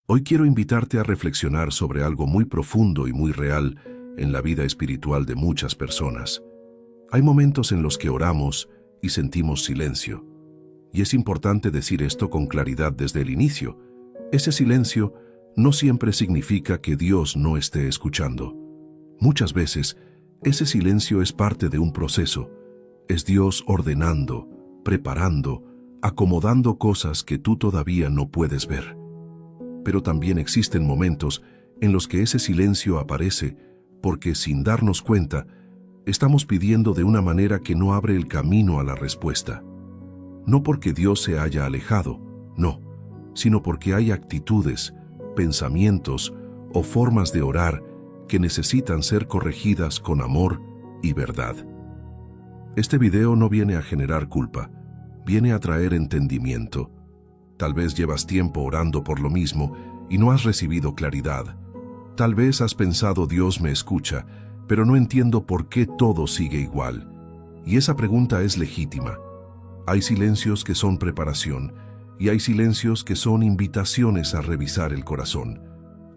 Hoy quiero invitarte a reflexionar sobre algo muy profundo y muy real en la vida espiritual de muchas personas. Hay momentos en los que oramos y sentimos silencio. Y es importante decir esto con claridad desde el inicio. Ese silencio no siempre significa que Dios no esté escuchando. Muchas veces, ese silencio es parte de un proceso. Es Dios ordenando, preparando, acomodando cosas que tú todavía no puedes ver. Pero también existen momentos en los que ese silencio aparece porque, sin darnos cuenta, estamos pidiendo de una manera que no abre el camino a la respuesta. No porque Dios se haya alejado, no, sino porque hay actitudes, pensamientos o formas de orar que necesitan ser corregidas con amor y verdad. Este video no viene a generar culpa, viene a traer entendimiento. Tal vez llevas tiempo orando por lo mismo y no has recibido claridad. Tal vez has pensado Dios me escucha, pero no entiendo por qué todo sigue igual. Y esa pregunta es legítima. Hay silencios que son preparación y hay silencios que son invitaciones a revisar el corazón.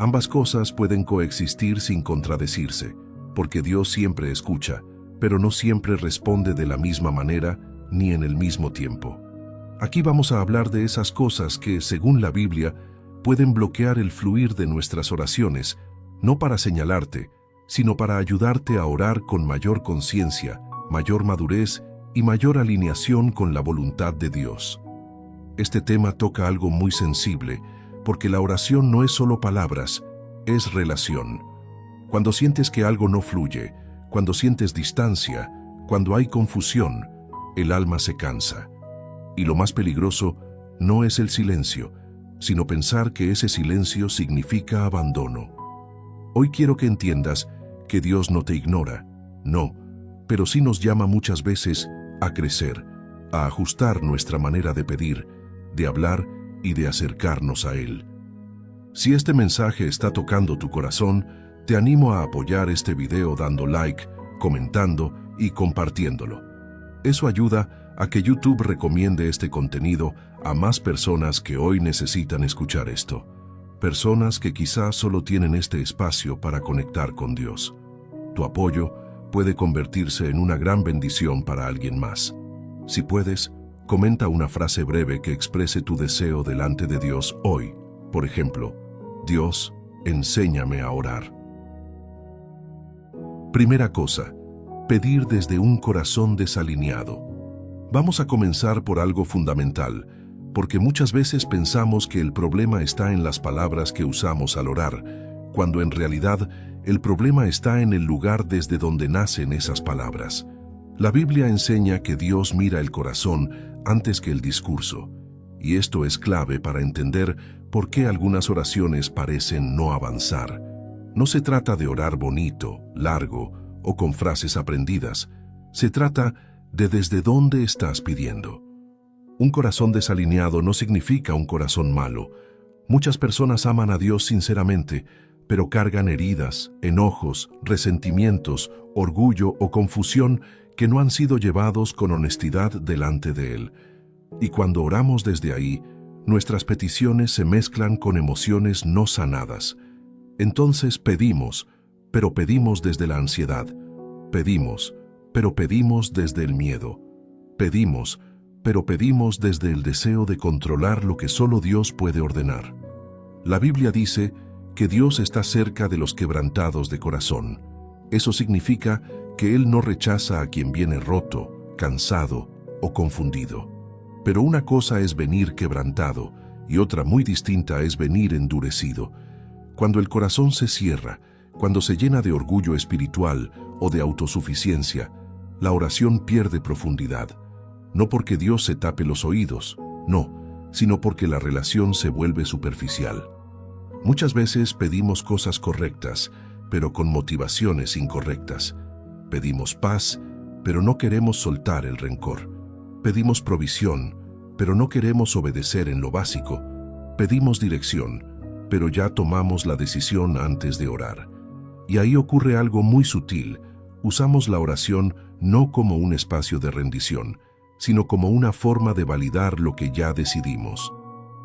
Ambas cosas pueden coexistir sin contradecirse, porque Dios siempre escucha, pero no siempre responde de la misma manera ni en el mismo tiempo. Aquí vamos a hablar de esas cosas que, según la Biblia, pueden bloquear el fluir de nuestras oraciones, no para señalarte, sino para ayudarte a orar con mayor conciencia, mayor madurez y mayor alineación con la voluntad de Dios. Este tema toca algo muy sensible, porque la oración no es solo palabras, es relación. Cuando sientes que algo no fluye, cuando sientes distancia, cuando hay confusión, el alma se cansa. Y lo más peligroso no es el silencio, sino pensar que ese silencio significa abandono. Hoy quiero que entiendas que Dios no te ignora, no, pero sí nos llama muchas veces a crecer, a ajustar nuestra manera de pedir, de hablar y de acercarnos a Él. Si este mensaje está tocando tu corazón, te animo a apoyar este video dando like, comentando y compartiéndolo. Eso ayuda a que YouTube recomiende este contenido a más personas que hoy necesitan escuchar esto. Personas que quizás solo tienen este espacio para conectar con Dios. Tu apoyo puede convertirse en una gran bendición para alguien más. Si puedes, comenta una frase breve que exprese tu deseo delante de Dios hoy. Por ejemplo, Dios, enséñame a orar. Primera cosa, pedir desde un corazón desalineado. Vamos a comenzar por algo fundamental, porque muchas veces pensamos que el problema está en las palabras que usamos al orar, cuando en realidad el problema está en el lugar desde donde nacen esas palabras. La Biblia enseña que Dios mira el corazón antes que el discurso, y esto es clave para entender por qué algunas oraciones parecen no avanzar. No se trata de orar bonito, largo o con frases aprendidas. Se trata de desde dónde estás pidiendo. Un corazón desalineado no significa un corazón malo. Muchas personas aman a Dios sinceramente, pero cargan heridas, enojos, resentimientos, orgullo o confusión que no han sido llevados con honestidad delante de Él. Y cuando oramos desde ahí, nuestras peticiones se mezclan con emociones no sanadas. Entonces pedimos, pero pedimos desde la ansiedad. Pedimos, pero pedimos desde el miedo. Pedimos, pero pedimos desde el deseo de controlar lo que solo Dios puede ordenar. La Biblia dice que Dios está cerca de los quebrantados de corazón. Eso significa que Él no rechaza a quien viene roto, cansado o confundido. Pero una cosa es venir quebrantado y otra muy distinta es venir endurecido. Cuando el corazón se cierra, cuando se llena de orgullo espiritual o de autosuficiencia, la oración pierde profundidad. No porque Dios se tape los oídos, no, sino porque la relación se vuelve superficial. Muchas veces pedimos cosas correctas, pero con motivaciones incorrectas. Pedimos paz, pero no queremos soltar el rencor. Pedimos provisión, pero no queremos obedecer en lo básico. Pedimos dirección, pero ya tomamos la decisión antes de orar. Y ahí ocurre algo muy sutil. Usamos la oración no como un espacio de rendición, sino como una forma de validar lo que ya decidimos.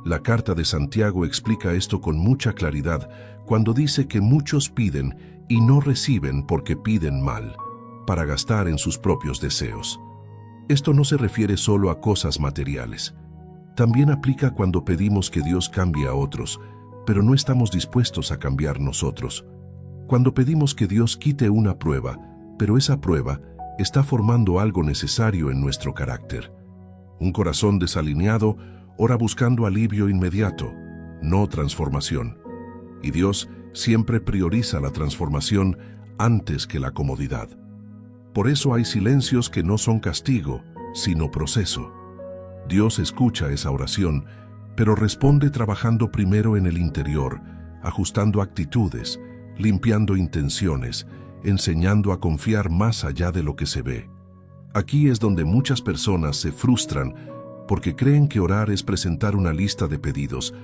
La carta de Santiago explica esto con mucha claridad cuando dice que muchos piden y no reciben porque piden mal, para gastar en sus propios deseos. Esto no se refiere solo a cosas materiales. También aplica cuando pedimos que Dios cambie a otros, pero no estamos dispuestos a cambiar nosotros. Cuando pedimos que Dios quite una prueba, pero esa prueba está formando algo necesario en nuestro carácter. Un corazón desalineado ora buscando alivio inmediato, no transformación. Y Dios siempre prioriza la transformación antes que la comodidad. Por eso hay silencios que no son castigo, sino proceso. Dios escucha esa oración, pero responde trabajando primero en el interior, ajustando actitudes, limpiando intenciones, enseñando a confiar más allá de lo que se ve. Aquí es donde muchas personas se frustran porque creen que orar es presentar una lista de pedidos,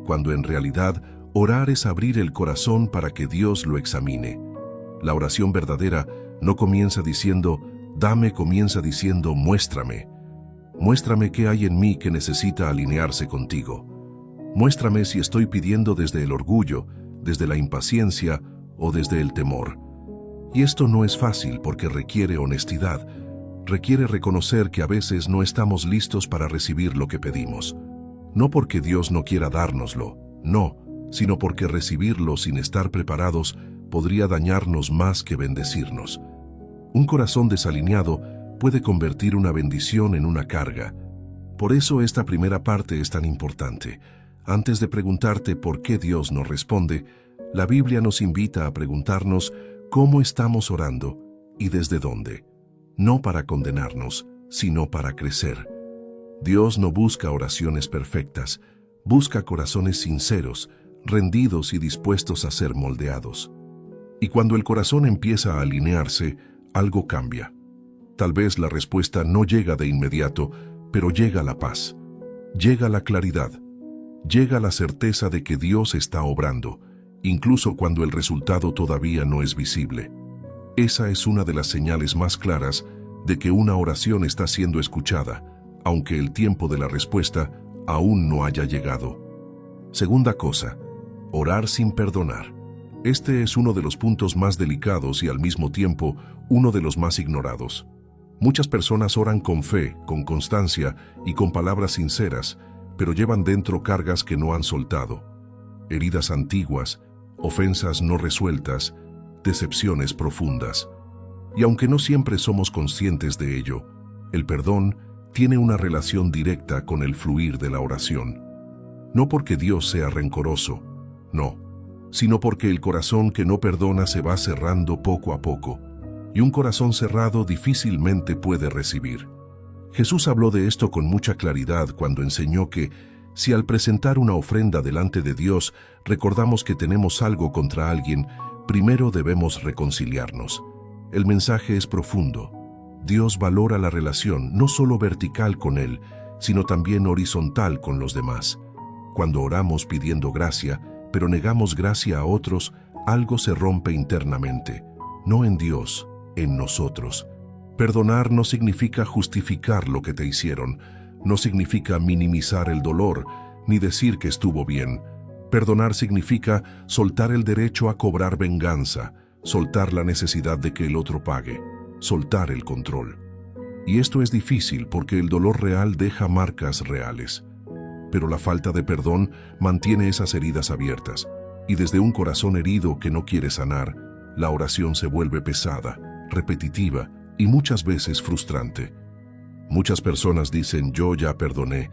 cuando en realidad orar es abrir el corazón para que Dios lo examine. La oración verdadera no comienza diciendo, dame, comienza diciendo, muéstrame. Muéstrame qué hay en mí que necesita alinearse contigo. Muéstrame si estoy pidiendo desde el orgullo, desde la impaciencia o desde el temor. Y esto no es fácil porque requiere honestidad. Requiere reconocer que a veces no estamos listos para recibir lo que pedimos. No porque Dios no quiera dárnoslo, no, sino porque recibirlo sin estar preparados podría dañarnos más que bendecirnos. Un corazón desalineado puede convertir una bendición en una carga. Por eso esta primera parte es tan importante. Antes de preguntarte por qué Dios nos responde, la Biblia nos invita a preguntarnos cómo estamos orando y desde dónde. No para condenarnos, sino para crecer. Dios no busca oraciones perfectas, busca corazones sinceros, rendidos y dispuestos a ser moldeados. Y cuando el corazón empieza a alinearse, algo cambia. Tal vez la respuesta no llega de inmediato, pero llega la paz, llega la claridad, llega la certeza de que Dios está obrando, incluso cuando el resultado todavía no es visible. Esa es una de las señales más claras de que una oración está siendo escuchada, aunque el tiempo de la respuesta aún no haya llegado. Segunda cosa, orar sin perdonar. Este es uno de los puntos más delicados y al mismo tiempo uno de los más ignorados. Muchas personas oran con fe, con constancia y con palabras sinceras, pero llevan dentro cargas que no han soltado. Heridas antiguas, ofensas no resueltas, decepciones profundas. Y aunque no siempre somos conscientes de ello, el perdón tiene una relación directa con el fluir de la oración. No porque Dios sea rencoroso, no, sino porque el corazón que no perdona se va cerrando poco a poco, y un corazón cerrado difícilmente puede recibir. Jesús habló de esto con mucha claridad cuando enseñó que, si al presentar una ofrenda delante de Dios recordamos que tenemos algo contra alguien, primero debemos reconciliarnos. El mensaje es profundo. Dios valora la relación no solo vertical con Él, sino también horizontal con los demás. Cuando oramos pidiendo gracia, pero negamos gracia a otros, algo se rompe internamente, no en Dios, en nosotros. Perdonar no significa justificar lo que te hicieron, no significa minimizar el dolor, ni decir que estuvo bien. Perdonar significa soltar el derecho a cobrar venganza, soltar la necesidad de que el otro pague, soltar el control. Y esto es difícil porque el dolor real deja marcas reales. Pero la falta de perdón mantiene esas heridas abiertas, y desde un corazón herido que no quiere sanar, la oración se vuelve pesada, repetitiva y muchas veces frustrante. Muchas personas dicen yo ya perdoné,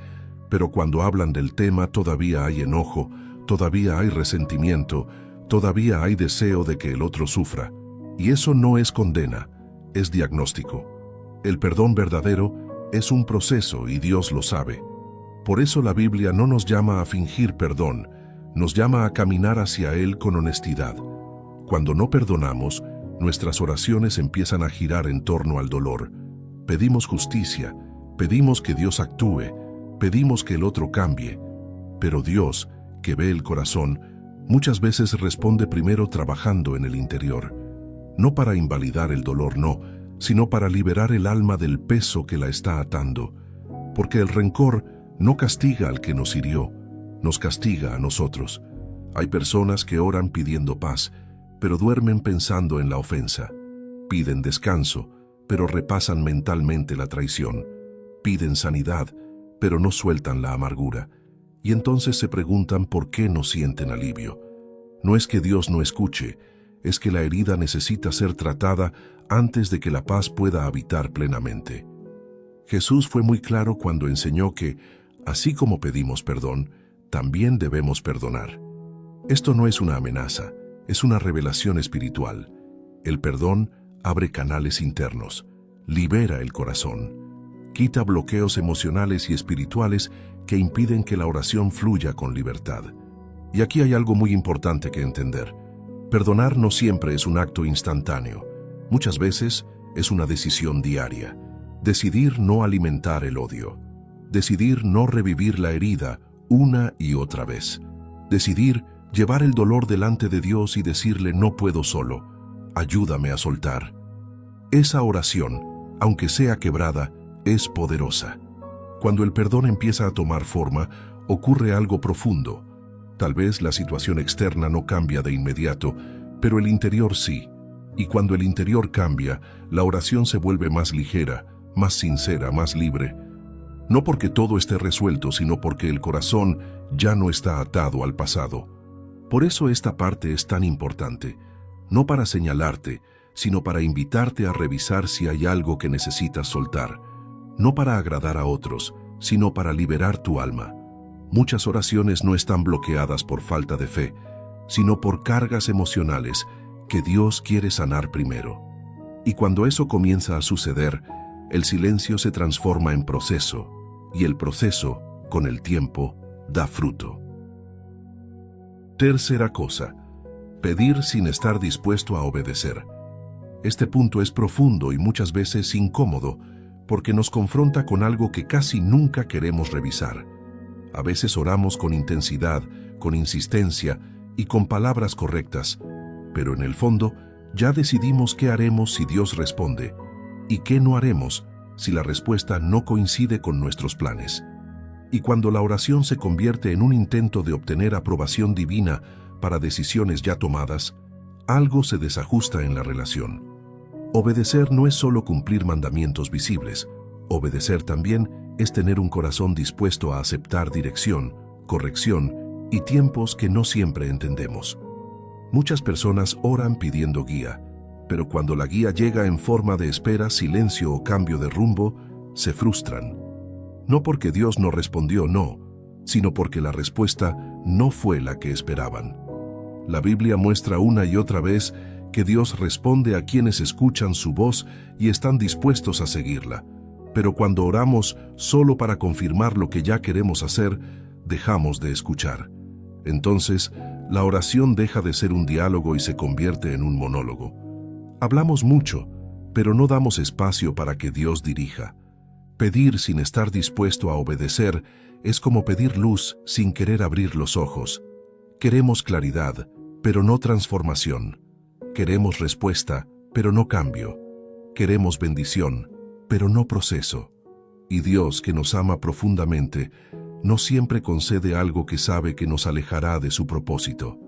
pero cuando hablan del tema todavía hay enojo, todavía hay resentimiento, todavía hay deseo de que el otro sufra. Y eso no es condena, es diagnóstico. El perdón verdadero es un proceso y Dios lo sabe. Por eso la Biblia no nos llama a fingir perdón, nos llama a caminar hacia Él con honestidad. Cuando no perdonamos, nuestras oraciones empiezan a girar en torno al dolor. Pedimos justicia, pedimos que Dios actúe, pedimos que el otro cambie. Pero Dios, que ve el corazón, muchas veces responde primero trabajando en el interior. No para invalidar el dolor, no, sino para liberar el alma del peso que la está atando. Porque el rencor no castiga al que nos hirió, nos castiga a nosotros. Hay personas que oran pidiendo paz, pero duermen pensando en la ofensa. Piden descanso, pero repasan mentalmente la traición. Piden sanidad, pero no sueltan la amargura. Y entonces se preguntan por qué no sienten alivio. No es que Dios no escuche, es que la herida necesita ser tratada antes de que la paz pueda habitar plenamente. Jesús fue muy claro cuando enseñó que, así como pedimos perdón, también debemos perdonar. Esto no es una amenaza, es una revelación espiritual. El perdón abre canales internos, libera el corazón, quita bloqueos emocionales y espirituales que impiden que la oración fluya con libertad. Y aquí hay algo muy importante que entender. Perdonar no siempre es un acto instantáneo. Muchas veces es una decisión diaria. Decidir no alimentar el odio. Decidir no revivir la herida una y otra vez. Decidir llevar el dolor delante de Dios y decirle no puedo solo, ayúdame a soltar. Esa oración, aunque sea quebrada, es poderosa. Cuando el perdón empieza a tomar forma, ocurre algo profundo. Tal vez la situación externa no cambia de inmediato, pero el interior sí. Y cuando el interior cambia, la oración se vuelve más ligera, más sincera, más libre. No porque todo esté resuelto, sino porque el corazón ya no está atado al pasado. Por eso esta parte es tan importante, no para señalarte, sino para invitarte a revisar si hay algo que necesitas soltar. No para agradar a otros, sino para liberar tu alma. Muchas oraciones no están bloqueadas por falta de fe, sino por cargas emocionales que Dios quiere sanar primero. Y cuando eso comienza a suceder, el silencio se transforma en proceso, y el proceso, con el tiempo, da fruto. Tercera cosa, pedir sin estar dispuesto a obedecer. Este punto es profundo y muchas veces incómodo, porque nos confronta con algo que casi nunca queremos revisar. A veces oramos con intensidad, con insistencia y con palabras correctas, pero en el fondo ya decidimos qué haremos si Dios responde y qué no haremos si la respuesta no coincide con nuestros planes. Y cuando la oración se convierte en un intento de obtener aprobación divina para decisiones ya tomadas, algo se desajusta en la relación. Obedecer no es solo cumplir mandamientos visibles. Obedecer también es tener un corazón dispuesto a aceptar dirección, corrección y tiempos que no siempre entendemos. Muchas personas oran pidiendo guía, pero cuando la guía llega en forma de espera, silencio o cambio de rumbo, se frustran. No porque Dios no respondió, no, sino porque la respuesta no fue la que esperaban. La Biblia muestra una y otra vez que Dios responde a quienes escuchan su voz y están dispuestos a seguirla. Pero cuando oramos solo para confirmar lo que ya queremos hacer, dejamos de escuchar. Entonces, la oración deja de ser un diálogo y se convierte en un monólogo. Hablamos mucho, pero no damos espacio para que Dios dirija. Pedir sin estar dispuesto a obedecer es como pedir luz sin querer abrir los ojos. Queremos claridad, pero no transformación. Queremos respuesta, pero no cambio. Queremos bendición, pero no proceso. Y Dios, que nos ama profundamente, no siempre concede algo que sabe que nos alejará de su propósito.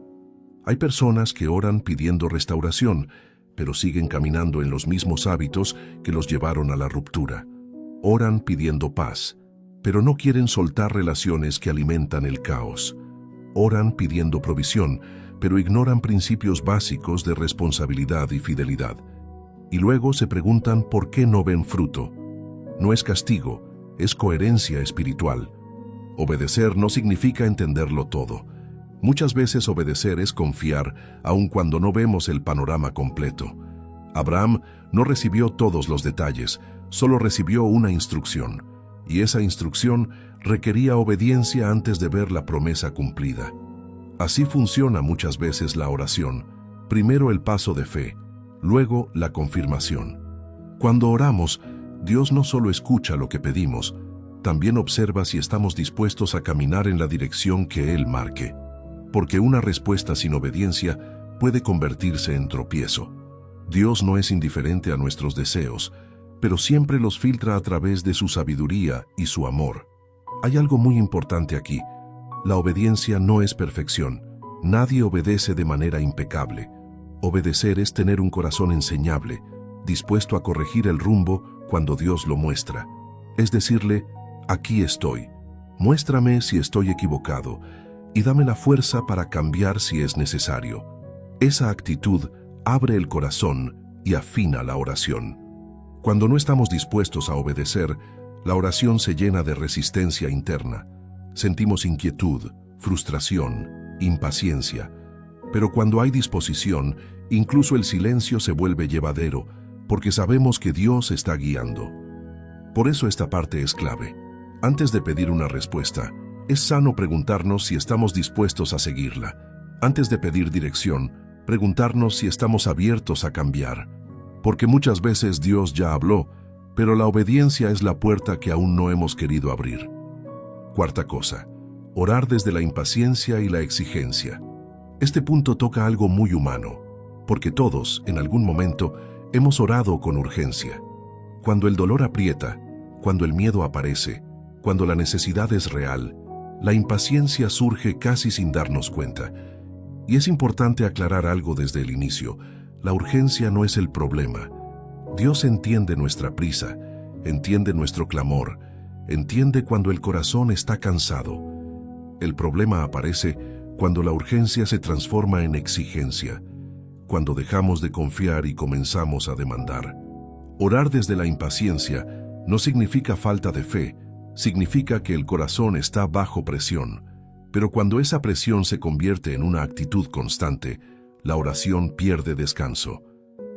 Hay personas que oran pidiendo restauración, pero siguen caminando en los mismos hábitos que los llevaron a la ruptura. Oran pidiendo paz, pero no quieren soltar relaciones que alimentan el caos. Oran pidiendo provisión, pero ignoran principios básicos de responsabilidad y fidelidad. Y luego se preguntan por qué no ven fruto. No es castigo, es coherencia espiritual. Obedecer no significa entenderlo todo. Muchas veces obedecer es confiar, aun cuando no vemos el panorama completo. Abraham no recibió todos los detalles, solo recibió una instrucción, y esa instrucción requería obediencia antes de ver la promesa cumplida. Así funciona muchas veces la oración. Primero el paso de fe, luego la confirmación. Cuando oramos, Dios no solo escucha lo que pedimos, también observa si estamos dispuestos a caminar en la dirección que Él marque. Porque una respuesta sin obediencia puede convertirse en tropiezo. Dios no es indiferente a nuestros deseos, pero siempre los filtra a través de su sabiduría y su amor. Hay algo muy importante aquí. La obediencia no es perfección. Nadie obedece de manera impecable. Obedecer es tener un corazón enseñable, dispuesto a corregir el rumbo cuando Dios lo muestra. Es decirle, aquí estoy, muéstrame si estoy equivocado y dame la fuerza para cambiar si es necesario. Esa actitud abre el corazón y afina la oración. Cuando no estamos dispuestos a obedecer, la oración se llena de resistencia interna. Sentimos inquietud, frustración, impaciencia. Pero cuando hay disposición, incluso el silencio se vuelve llevadero, porque sabemos que Dios está guiando. Por eso esta parte es clave. Antes de pedir una respuesta, es sano preguntarnos si estamos dispuestos a seguirla. Antes de pedir dirección, preguntarnos si estamos abiertos a cambiar. Porque muchas veces Dios ya habló, pero la obediencia es la puerta que aún no hemos querido abrir. Cuarta cosa, orar desde la impaciencia y la exigencia. Este punto toca algo muy humano, porque todos, en algún momento, hemos orado con urgencia. Cuando el dolor aprieta, cuando el miedo aparece, cuando la necesidad es real, la impaciencia surge casi sin darnos cuenta. Y es importante aclarar algo desde el inicio. La urgencia no es el problema. Dios entiende nuestra prisa, entiende nuestro clamor, entiende cuando el corazón está cansado. El problema aparece cuando la urgencia se transforma en exigencia, cuando dejamos de confiar y comenzamos a demandar. Orar desde la impaciencia no significa falta de fe, significa que el corazón está bajo presión. Pero cuando esa presión se convierte en una actitud constante, la oración pierde descanso.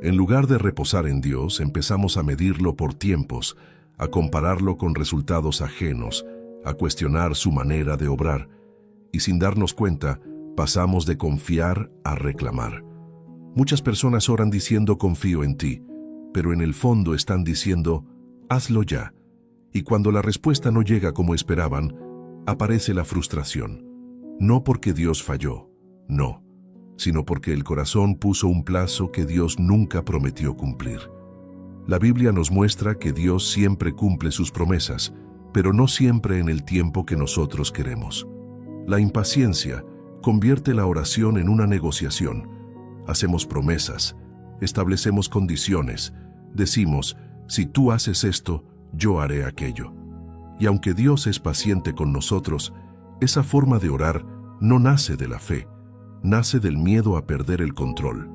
En lugar de reposar en Dios, empezamos a medirlo por tiempos, a compararlo con resultados ajenos, a cuestionar su manera de obrar. Y sin darnos cuenta, pasamos de confiar a reclamar. Muchas personas oran diciendo confío en ti, pero en el fondo están diciendo hazlo ya. Y cuando la respuesta no llega como esperaban, aparece la frustración. No porque Dios falló, no, sino porque el corazón puso un plazo que Dios nunca prometió cumplir. La Biblia nos muestra que Dios siempre cumple sus promesas, pero no siempre en el tiempo que nosotros queremos. La impaciencia convierte la oración en una negociación. Hacemos promesas, establecemos condiciones, decimos, si tú haces esto, yo haré aquello. Y aunque Dios es paciente con nosotros, esa forma de orar no nace de la fe, nace del miedo a perder el control,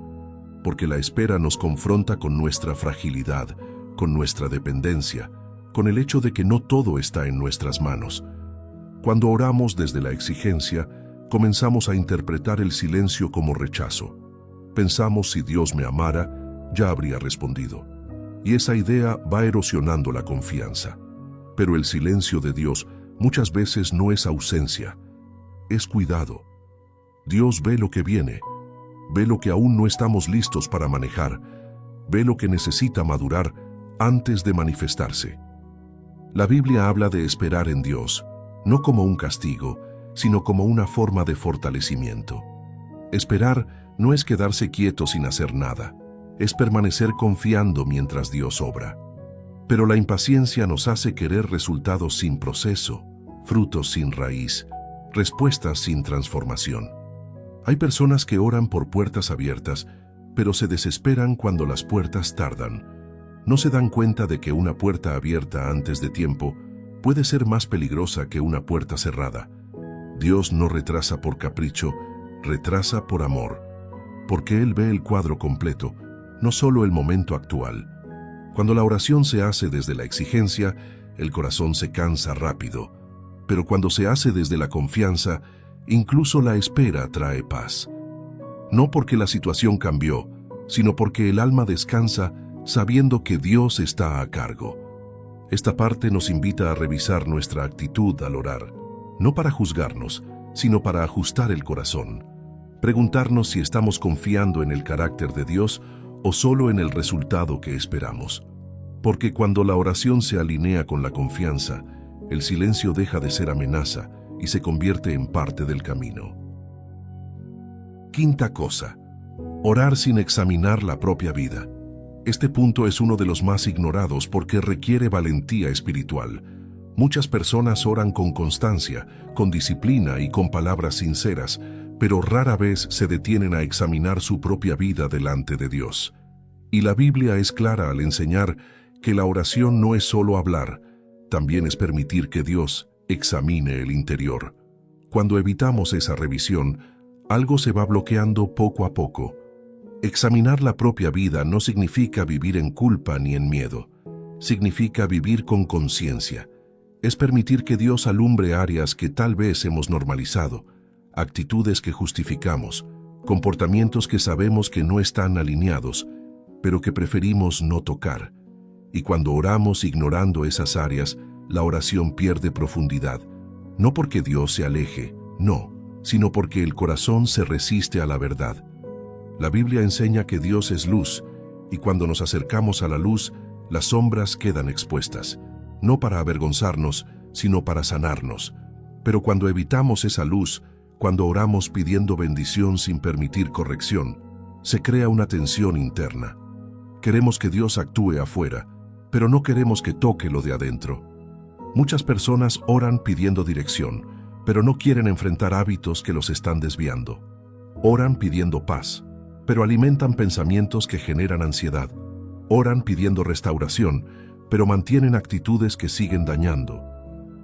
porque la espera nos confronta con nuestra fragilidad, con nuestra dependencia, con el hecho de que no todo está en nuestras manos. Cuando oramos desde la exigencia, comenzamos a interpretar el silencio como rechazo. Pensamos si Dios me amara, ya habría respondido. Y esa idea va erosionando la confianza. Pero el silencio de Dios muchas veces no es ausencia, es cuidado. Dios ve lo que viene, ve lo que aún no estamos listos para manejar, ve lo que necesita madurar antes de manifestarse. La Biblia habla de esperar en Dios, no como un castigo, sino como una forma de fortalecimiento. Esperar no es quedarse quieto sin hacer nada, es permanecer confiando mientras Dios obra. Pero la impaciencia nos hace querer resultados sin proceso, frutos sin raíz, respuestas sin transformación. Hay personas que oran por puertas abiertas, pero se desesperan cuando las puertas tardan. No se dan cuenta de que una puerta abierta antes de tiempo puede ser más peligrosa que una puerta cerrada. Dios no retrasa por capricho, retrasa por amor, porque Él ve el cuadro completo, no solo el momento actual. Cuando la oración se hace desde la exigencia, el corazón se cansa rápido, pero cuando se hace desde la confianza, incluso la espera trae paz. No porque la situación cambió, sino porque el alma descansa sabiendo que Dios está a cargo. Esta parte nos invita a revisar nuestra actitud al orar, no para juzgarnos, sino para ajustar el corazón. Preguntarnos si estamos confiando en el carácter de Dios o solo en el resultado que esperamos. Porque cuando la oración se alinea con la confianza, el silencio deja de ser amenaza y se convierte en parte del camino. Quinta cosa, orar sin examinar la propia vida. Este punto es uno de los más ignorados porque requiere valentía espiritual. Muchas personas oran con constancia, con disciplina y con palabras sinceras, pero rara vez se detienen a examinar su propia vida delante de Dios. Y la Biblia es clara al enseñar que la oración no es solo hablar, también es permitir que Dios examine el interior. Cuando evitamos esa revisión, algo se va bloqueando poco a poco. Examinar la propia vida no significa vivir en culpa ni en miedo. Significa vivir con conciencia. Es permitir que Dios alumbre áreas que tal vez hemos normalizado, actitudes que justificamos, comportamientos que sabemos que no están alineados, pero que preferimos no tocar. Y cuando oramos ignorando esas áreas, la oración pierde profundidad. No porque Dios se aleje, no, sino porque el corazón se resiste a la verdad. La Biblia enseña que Dios es luz, y cuando nos acercamos a la luz, las sombras quedan expuestas, no para avergonzarnos, sino para sanarnos. Pero cuando evitamos esa luz, cuando oramos pidiendo bendición sin permitir corrección, se crea una tensión interna. Queremos que Dios actúe afuera, pero no queremos que toque lo de adentro. Muchas personas oran pidiendo dirección, pero no quieren enfrentar hábitos que los están desviando. Oran pidiendo paz, pero alimentan pensamientos que generan ansiedad. Oran pidiendo restauración, pero mantienen actitudes que siguen dañando.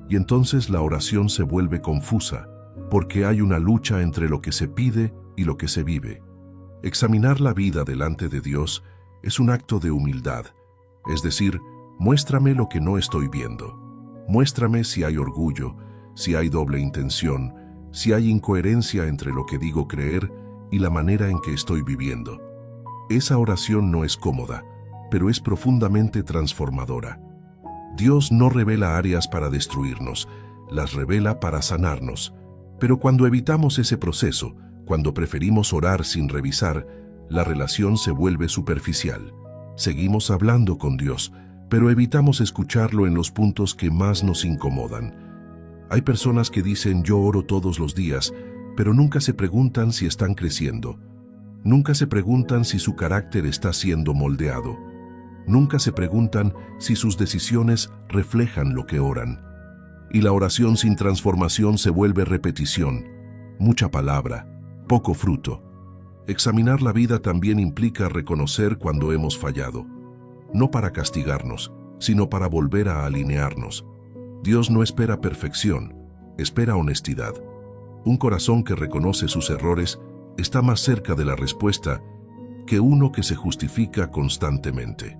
Y entonces la oración se vuelve confusa, porque hay una lucha entre lo que se pide y lo que se vive. Examinar la vida delante de Dios es un acto de humildad, es decir, muéstrame lo que no estoy viendo. Muéstrame si hay orgullo, si hay doble intención, si hay incoherencia entre lo que digo creer y la manera en que estoy viviendo. Esa oración no es cómoda, pero es profundamente transformadora. Dios no revela áreas para destruirnos, las revela para sanarnos. Pero cuando evitamos ese proceso, cuando preferimos orar sin revisar, la relación se vuelve superficial. Seguimos hablando con Dios, pero evitamos escucharlo en los puntos que más nos incomodan. Hay personas que dicen yo oro todos los días, pero nunca se preguntan si están creciendo. Nunca se preguntan si su carácter está siendo moldeado. Nunca se preguntan si sus decisiones reflejan lo que oran. Y la oración sin transformación se vuelve repetición, mucha palabra, poco fruto. Examinar la vida también implica reconocer cuando hemos fallado, no para castigarnos, sino para volver a alinearnos. Dios no espera perfección, espera honestidad. Un corazón que reconoce sus errores está más cerca de la respuesta que uno que se justifica constantemente.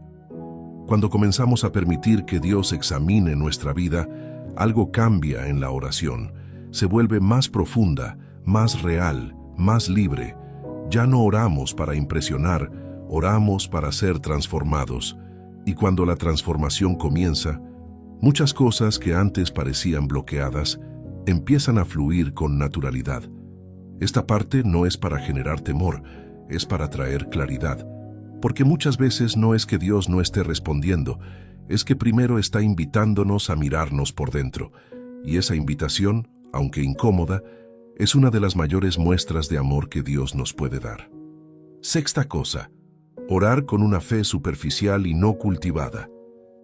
Cuando comenzamos a permitir que Dios examine nuestra vida, algo cambia en la oración. Se vuelve más profunda, más real, más libre. Ya no oramos para impresionar, oramos para ser transformados. Y cuando la transformación comienza, muchas cosas que antes parecían bloqueadas empiezan a fluir con naturalidad. Esta parte no es para generar temor, es para traer claridad. Porque muchas veces no es que Dios no esté respondiendo, es que primero está invitándonos a mirarnos por dentro. Y esa invitación, aunque incómoda, es una de las mayores muestras de amor que Dios nos puede dar. Sexta cosa, orar con una fe superficial y no cultivada.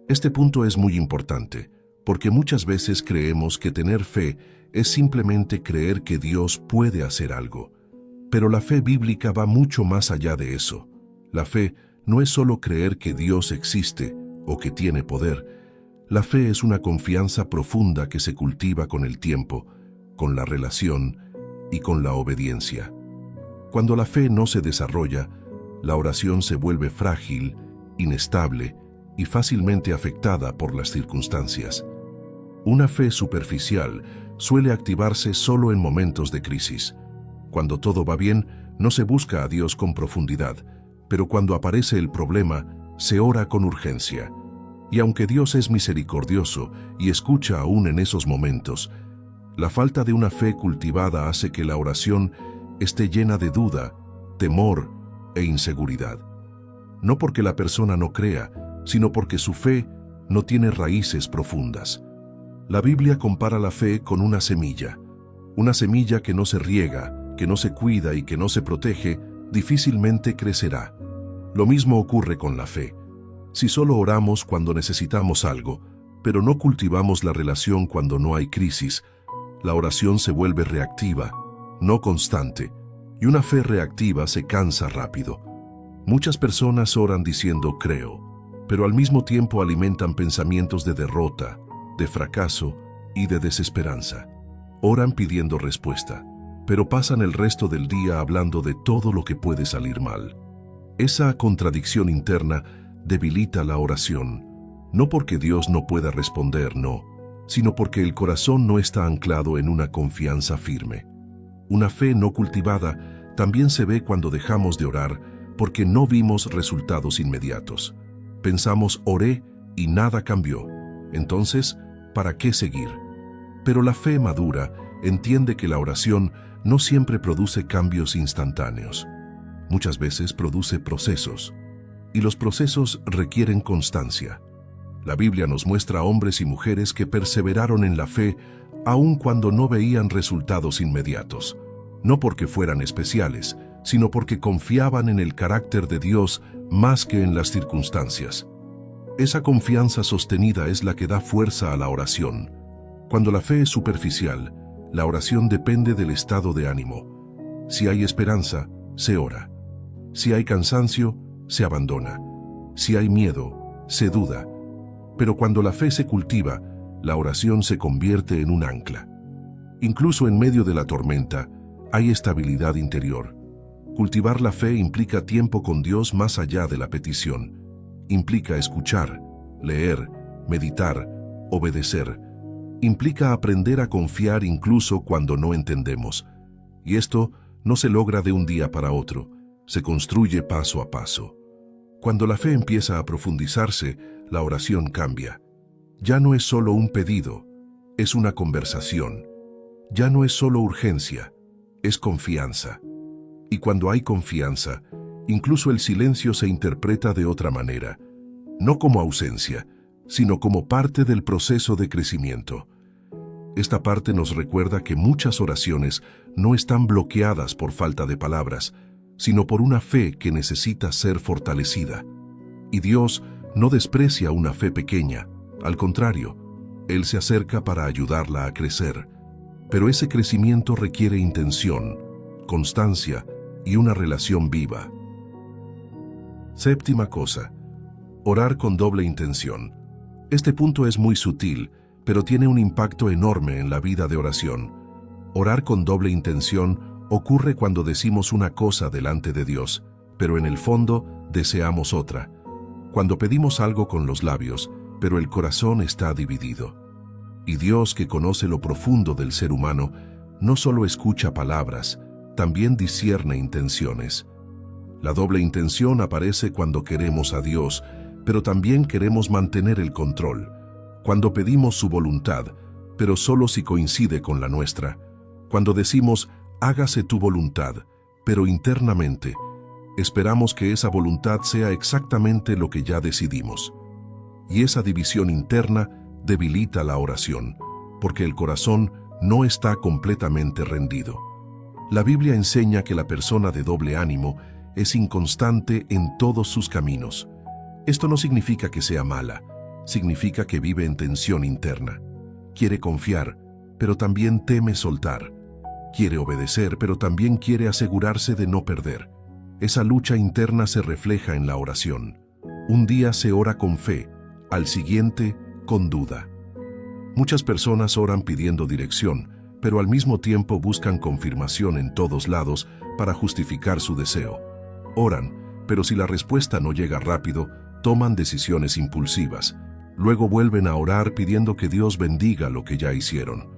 Este punto es muy importante, porque muchas veces creemos que tener fe es simplemente creer que Dios puede hacer algo. Pero la fe bíblica va mucho más allá de eso. La fe no es solo creer que Dios existe o que tiene poder. La fe es una confianza profunda que se cultiva con el tiempo, con la relación y con la obediencia. Cuando la fe no se desarrolla, la oración se vuelve frágil, inestable y fácilmente afectada por las circunstancias. Una fe superficial suele activarse solo en momentos de crisis. Cuando todo va bien, no se busca a Dios con profundidad, pero cuando aparece el problema, se ora con urgencia. Y aunque Dios es misericordioso y escucha aún en esos momentos, la falta de una fe cultivada hace que la oración esté llena de duda, temor e inseguridad. No porque la persona no crea, sino porque su fe no tiene raíces profundas. La Biblia compara la fe con una semilla que no se riega, que no se cuida y que no se protege, difícilmente crecerá. Lo mismo ocurre con la fe. Si solo oramos cuando necesitamos algo, pero no cultivamos la relación cuando no hay crisis, la oración se vuelve reactiva, no constante, y una fe reactiva se cansa rápido. Muchas personas oran diciendo creo, pero al mismo tiempo alimentan pensamientos de derrota, de fracaso y de desesperanza. Oran pidiendo respuesta, pero pasan el resto del día hablando de todo lo que puede salir mal. Esa contradicción interna debilita la oración, no porque Dios no pueda responder, no, sino porque el corazón no está anclado en una confianza firme. Una fe no cultivada también se ve cuando dejamos de orar porque no vimos resultados inmediatos. Pensamos, oré y nada cambió. Entonces, ¿para qué seguir? Pero la fe madura entiende que la oración no siempre produce cambios instantáneos. Muchas veces produce procesos, y los procesos requieren constancia. La Biblia nos muestra a hombres y mujeres que perseveraron en la fe aun cuando no veían resultados inmediatos, no porque fueran especiales, sino porque confiaban en el carácter de Dios más que en las circunstancias. Esa confianza sostenida es la que da fuerza a la oración. Cuando la fe es superficial, la oración depende del estado de ánimo. Si hay esperanza, se ora. Si hay cansancio, se abandona. Si hay miedo, se duda. Pero cuando la fe se cultiva, la oración se convierte en un ancla. Incluso en medio de la tormenta, hay estabilidad interior. Cultivar la fe implica tiempo con Dios más allá de la petición. Implica escuchar, leer, meditar, obedecer. Implica aprender a confiar incluso cuando no entendemos. Y esto no se logra de un día para otro, se construye paso a paso. Cuando la fe empieza a profundizarse, la oración cambia. Ya no es solo un pedido, es una conversación. Ya no es solo urgencia, es confianza. Y cuando hay confianza, incluso el silencio se interpreta de otra manera, no como ausencia, sino como parte del proceso de crecimiento. Esta parte nos recuerda que muchas oraciones no están bloqueadas por falta de palabras, sino por una fe que necesita ser fortalecida. Y Dios no desprecia una fe pequeña, al contrario, Él se acerca para ayudarla a crecer. Pero ese crecimiento requiere intención, constancia y una relación viva. Séptima cosa, orar con doble intención. Este punto es muy sutil, pero tiene un impacto enorme en la vida de oración. Orar con doble intención ocurre cuando decimos una cosa delante de Dios, pero en el fondo deseamos otra. Cuando pedimos algo con los labios, pero el corazón está dividido. Y Dios, que conoce lo profundo del ser humano, no solo escucha palabras, también discierne intenciones. La doble intención aparece cuando queremos a Dios, pero también queremos mantener el control. Cuando pedimos su voluntad, pero solo si coincide con la nuestra. Cuando decimos, hágase tu voluntad, pero internamente, esperamos que esa voluntad sea exactamente lo que ya decidimos. Y esa división interna debilita la oración, porque el corazón no está completamente rendido. La Biblia enseña que la persona de doble ánimo es inconstante en todos sus caminos. Esto no significa que sea mala, significa que vive en tensión interna. Quiere confiar, pero también teme soltar. Quiere obedecer, pero también quiere asegurarse de no perder. Esa lucha interna se refleja en la oración. Un día se ora con fe, al siguiente con duda. Muchas personas oran pidiendo dirección, pero al mismo tiempo buscan confirmación en todos lados para justificar su deseo. Oran, pero si la respuesta no llega rápido, toman decisiones impulsivas. Luego vuelven a orar pidiendo que Dios bendiga lo que ya hicieron.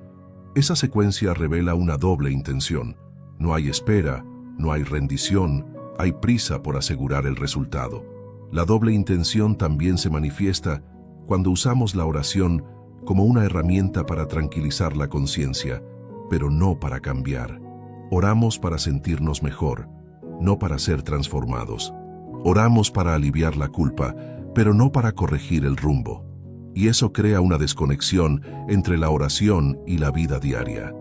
Esa secuencia revela una doble intención. No hay espera, no hay rendición, hay prisa por asegurar el resultado. La doble intención también se manifiesta cuando usamos la oración como una herramienta para tranquilizar la conciencia, pero no para cambiar. Oramos para sentirnos mejor, no para ser transformados. Oramos para aliviar la culpa, pero no para corregir el rumbo. Y eso crea una desconexión entre la oración y la vida diaria.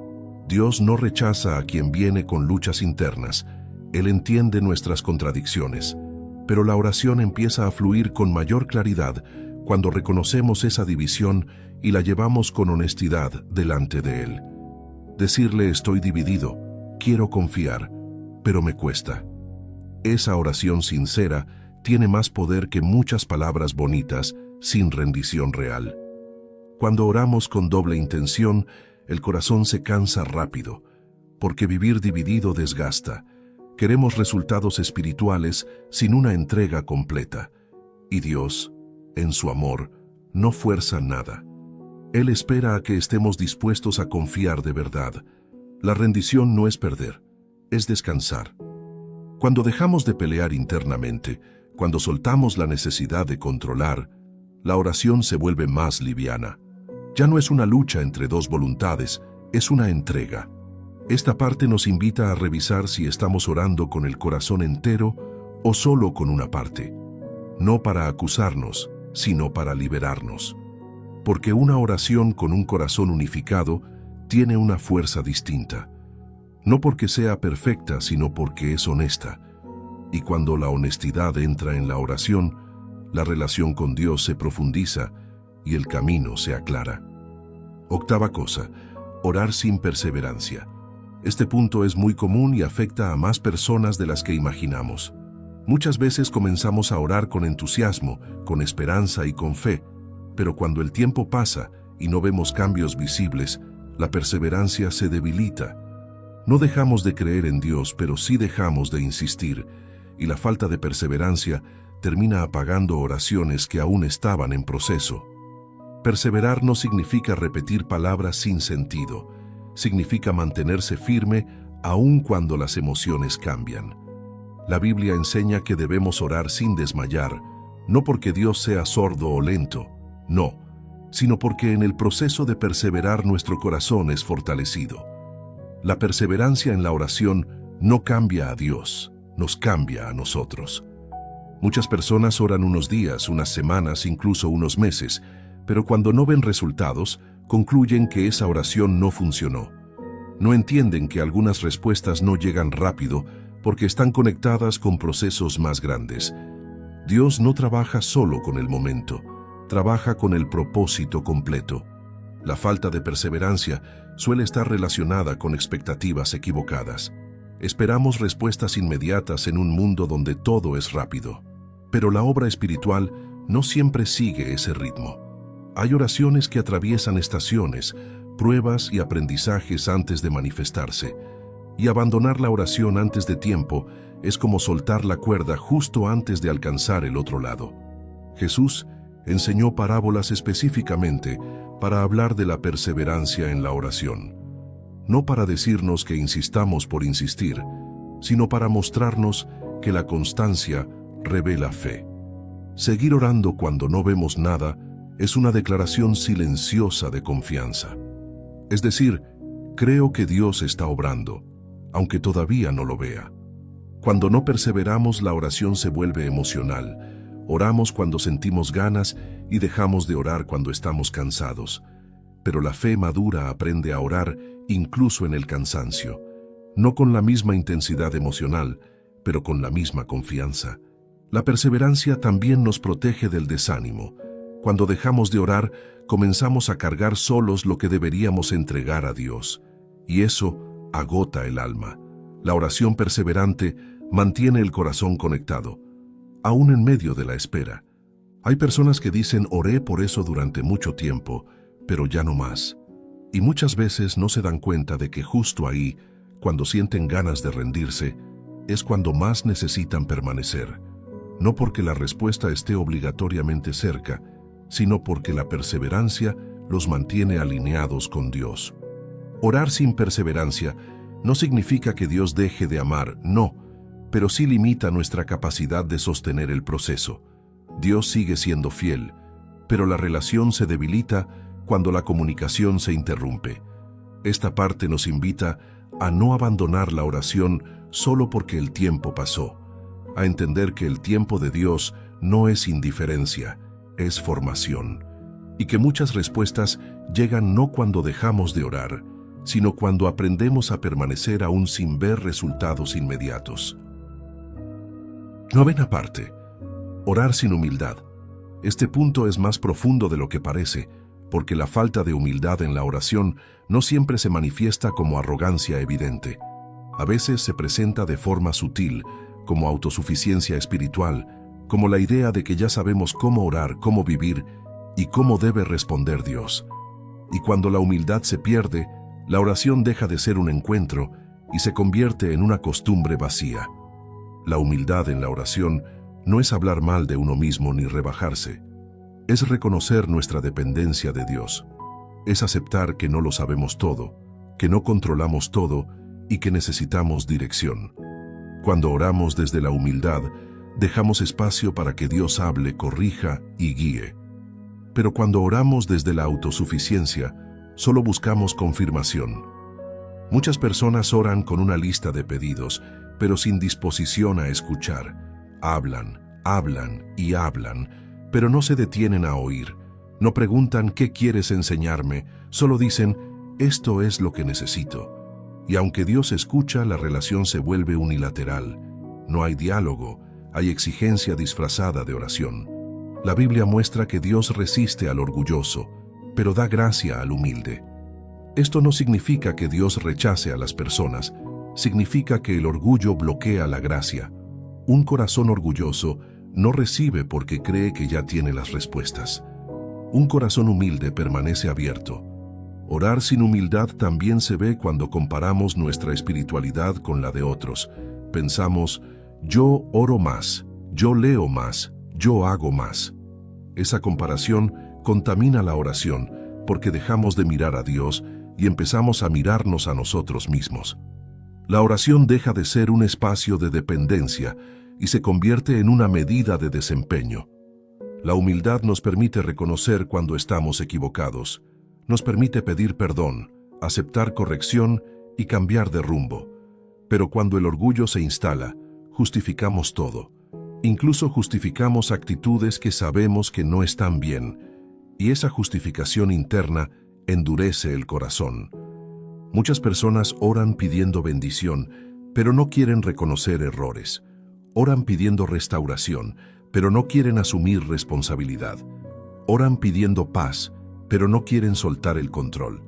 Dios no rechaza a quien viene con luchas internas. Él entiende nuestras contradicciones. Pero la oración empieza a fluir con mayor claridad cuando reconocemos esa división y la llevamos con honestidad delante de Él. Decirle estoy dividido, quiero confiar, pero me cuesta. Esa oración sincera tiene más poder que muchas palabras bonitas sin rendición real. Cuando oramos con doble intención, el corazón se cansa rápido, porque vivir dividido desgasta. Queremos resultados espirituales sin una entrega completa. Y Dios, en su amor, no fuerza nada. Él espera a que estemos dispuestos a confiar de verdad. La rendición no es perder, es descansar. Cuando dejamos de pelear internamente, cuando soltamos la necesidad de controlar, la oración se vuelve más liviana. Ya no es una lucha entre dos voluntades, es una entrega. Esta parte nos invita a revisar si estamos orando con el corazón entero o solo con una parte. No para acusarnos, sino para liberarnos. Porque una oración con un corazón unificado tiene una fuerza distinta. No porque sea perfecta, sino porque es honesta. Y cuando la honestidad entra en la oración, la relación con Dios se profundiza y el camino se aclara. Octava cosa, orar sin perseverancia. Este punto es muy común y afecta a más personas de las que imaginamos. Muchas veces comenzamos a orar con entusiasmo, con esperanza y con fe, pero cuando el tiempo pasa y no vemos cambios visibles, la perseverancia se debilita. No dejamos de creer en Dios, pero sí dejamos de insistir, y la falta de perseverancia termina apagando oraciones que aún estaban en proceso. Perseverar no significa repetir palabras sin sentido, significa mantenerse firme aun cuando las emociones cambian. La Biblia enseña que debemos orar sin desmayar, no porque Dios sea sordo o lento, no, sino porque en el proceso de perseverar nuestro corazón es fortalecido. La perseverancia en la oración no cambia a Dios, nos cambia a nosotros. Muchas personas oran unos días, unas semanas, incluso unos meses, pero cuando no ven resultados, concluyen que esa oración no funcionó. No entienden que algunas respuestas no llegan rápido porque están conectadas con procesos más grandes. Dios no trabaja solo con el momento, trabaja con el propósito completo. La falta de perseverancia suele estar relacionada con expectativas equivocadas. Esperamos respuestas inmediatas en un mundo donde todo es rápido. Pero la obra espiritual no siempre sigue ese ritmo. Hay oraciones que atraviesan estaciones, pruebas y aprendizajes antes de manifestarse. Y abandonar la oración antes de tiempo es como soltar la cuerda justo antes de alcanzar el otro lado. Jesús enseñó parábolas específicamente para hablar de la perseverancia en la oración. No para decirnos que insistamos por insistir, sino para mostrarnos que la constancia revela fe. Seguir orando cuando no vemos nada es una declaración silenciosa de confianza. Es decir, creo que Dios está obrando, aunque todavía no lo vea. Cuando no perseveramos, la oración se vuelve emocional. Oramos cuando sentimos ganas y dejamos de orar cuando estamos cansados. Pero la fe madura aprende a orar incluso en el cansancio, no con la misma intensidad emocional, pero con la misma confianza. La perseverancia también nos protege del desánimo. Cuando dejamos de orar, comenzamos a cargar solos lo que deberíamos entregar a Dios, y eso agota el alma. La oración perseverante mantiene el corazón conectado, aún en medio de la espera. Hay personas que dicen, oré por eso durante mucho tiempo, pero ya no más. Y muchas veces no se dan cuenta de que justo ahí, cuando sienten ganas de rendirse, es cuando más necesitan permanecer. No porque la respuesta esté obligatoriamente cerca, sino porque la perseverancia los mantiene alineados con Dios. Orar sin perseverancia no significa que Dios deje de amar, no, pero sí limita nuestra capacidad de sostener el proceso. Dios sigue siendo fiel, pero la relación se debilita cuando la comunicación se interrumpe. Esta parte nos invita a no abandonar la oración solo porque el tiempo pasó, a entender que el tiempo de Dios no es indiferencia, es formación, y que muchas respuestas llegan no cuando dejamos de orar, sino cuando aprendemos a permanecer aún sin ver resultados inmediatos. Novena parte. Orar sin humildad. Este punto es más profundo de lo que parece, porque la falta de humildad en la oración no siempre se manifiesta como arrogancia evidente. A veces se presenta de forma sutil, como autosuficiencia espiritual, como la idea de que ya sabemos cómo orar, cómo vivir y cómo debe responder Dios. Y cuando la humildad se pierde, la oración deja de ser un encuentro y se convierte en una costumbre vacía. La humildad en la oración no es hablar mal de uno mismo ni rebajarse. Es reconocer nuestra dependencia de Dios. Es aceptar que no lo sabemos todo, que no controlamos todo y que necesitamos dirección. Cuando oramos desde la humildad, dejamos espacio para que Dios hable, corrija y guíe. Pero cuando oramos desde la autosuficiencia, solo buscamos confirmación. Muchas personas oran con una lista de pedidos, pero sin disposición a escuchar. Hablan, hablan y hablan, pero no se detienen a oír. No preguntan ¿qué quieres enseñarme? Solo dicen, esto es lo que necesito. Y aunque Dios escucha, la relación se vuelve unilateral. No hay diálogo, hay exigencia disfrazada de oración. La Biblia muestra que Dios resiste al orgulloso, pero da gracia al humilde. Esto no significa que Dios rechace a las personas, significa que el orgullo bloquea la gracia. Un corazón orgulloso no recibe porque cree que ya tiene las respuestas. Un corazón humilde permanece abierto. Orar sin humildad también se ve cuando comparamos nuestra espiritualidad con la de otros. Pensamos, yo oro más, yo leo más, yo hago más. Esa comparación contamina la oración porque dejamos de mirar a Dios y empezamos a mirarnos a nosotros mismos. La oración deja de ser un espacio de dependencia y se convierte en una medida de desempeño. La humildad nos permite reconocer cuando estamos equivocados, nos permite pedir perdón, aceptar corrección y cambiar de rumbo. Pero cuando el orgullo se instala, justificamos todo. Incluso justificamos actitudes que sabemos que no están bien, y esa justificación interna endurece el corazón. Muchas personas oran pidiendo bendición, pero no quieren reconocer errores. Oran pidiendo restauración, pero no quieren asumir responsabilidad. Oran pidiendo paz, pero no quieren soltar el control.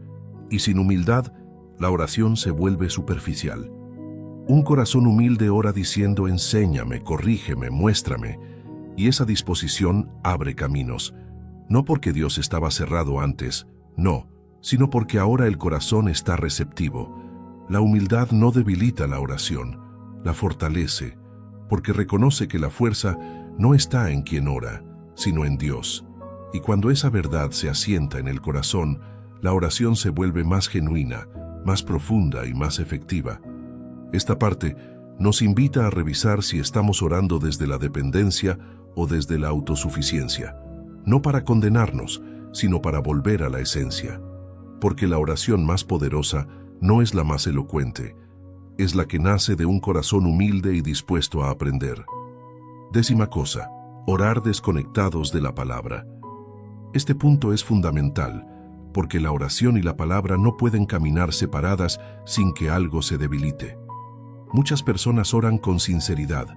Y sin humildad, la oración se vuelve superficial. Un corazón humilde ora diciendo, enséñame, corrígeme, muéstrame, y esa disposición abre caminos. No porque Dios estaba cerrado antes, no, sino porque ahora el corazón está receptivo. La humildad no debilita la oración, la fortalece, porque reconoce que la fuerza no está en quien ora, sino en Dios. Y cuando esa verdad se asienta en el corazón, la oración se vuelve más genuina, más profunda y más efectiva. Esta parte nos invita a revisar si estamos orando desde la dependencia o desde la autosuficiencia, no para condenarnos, sino para volver a la esencia. Porque la oración más poderosa no es la más elocuente, es la que nace de un corazón humilde y dispuesto a aprender. 10ª cosa, orar desconectados de la palabra. Este punto es fundamental, porque la oración y la palabra no pueden caminar separadas sin que algo se debilite. Muchas personas oran con sinceridad,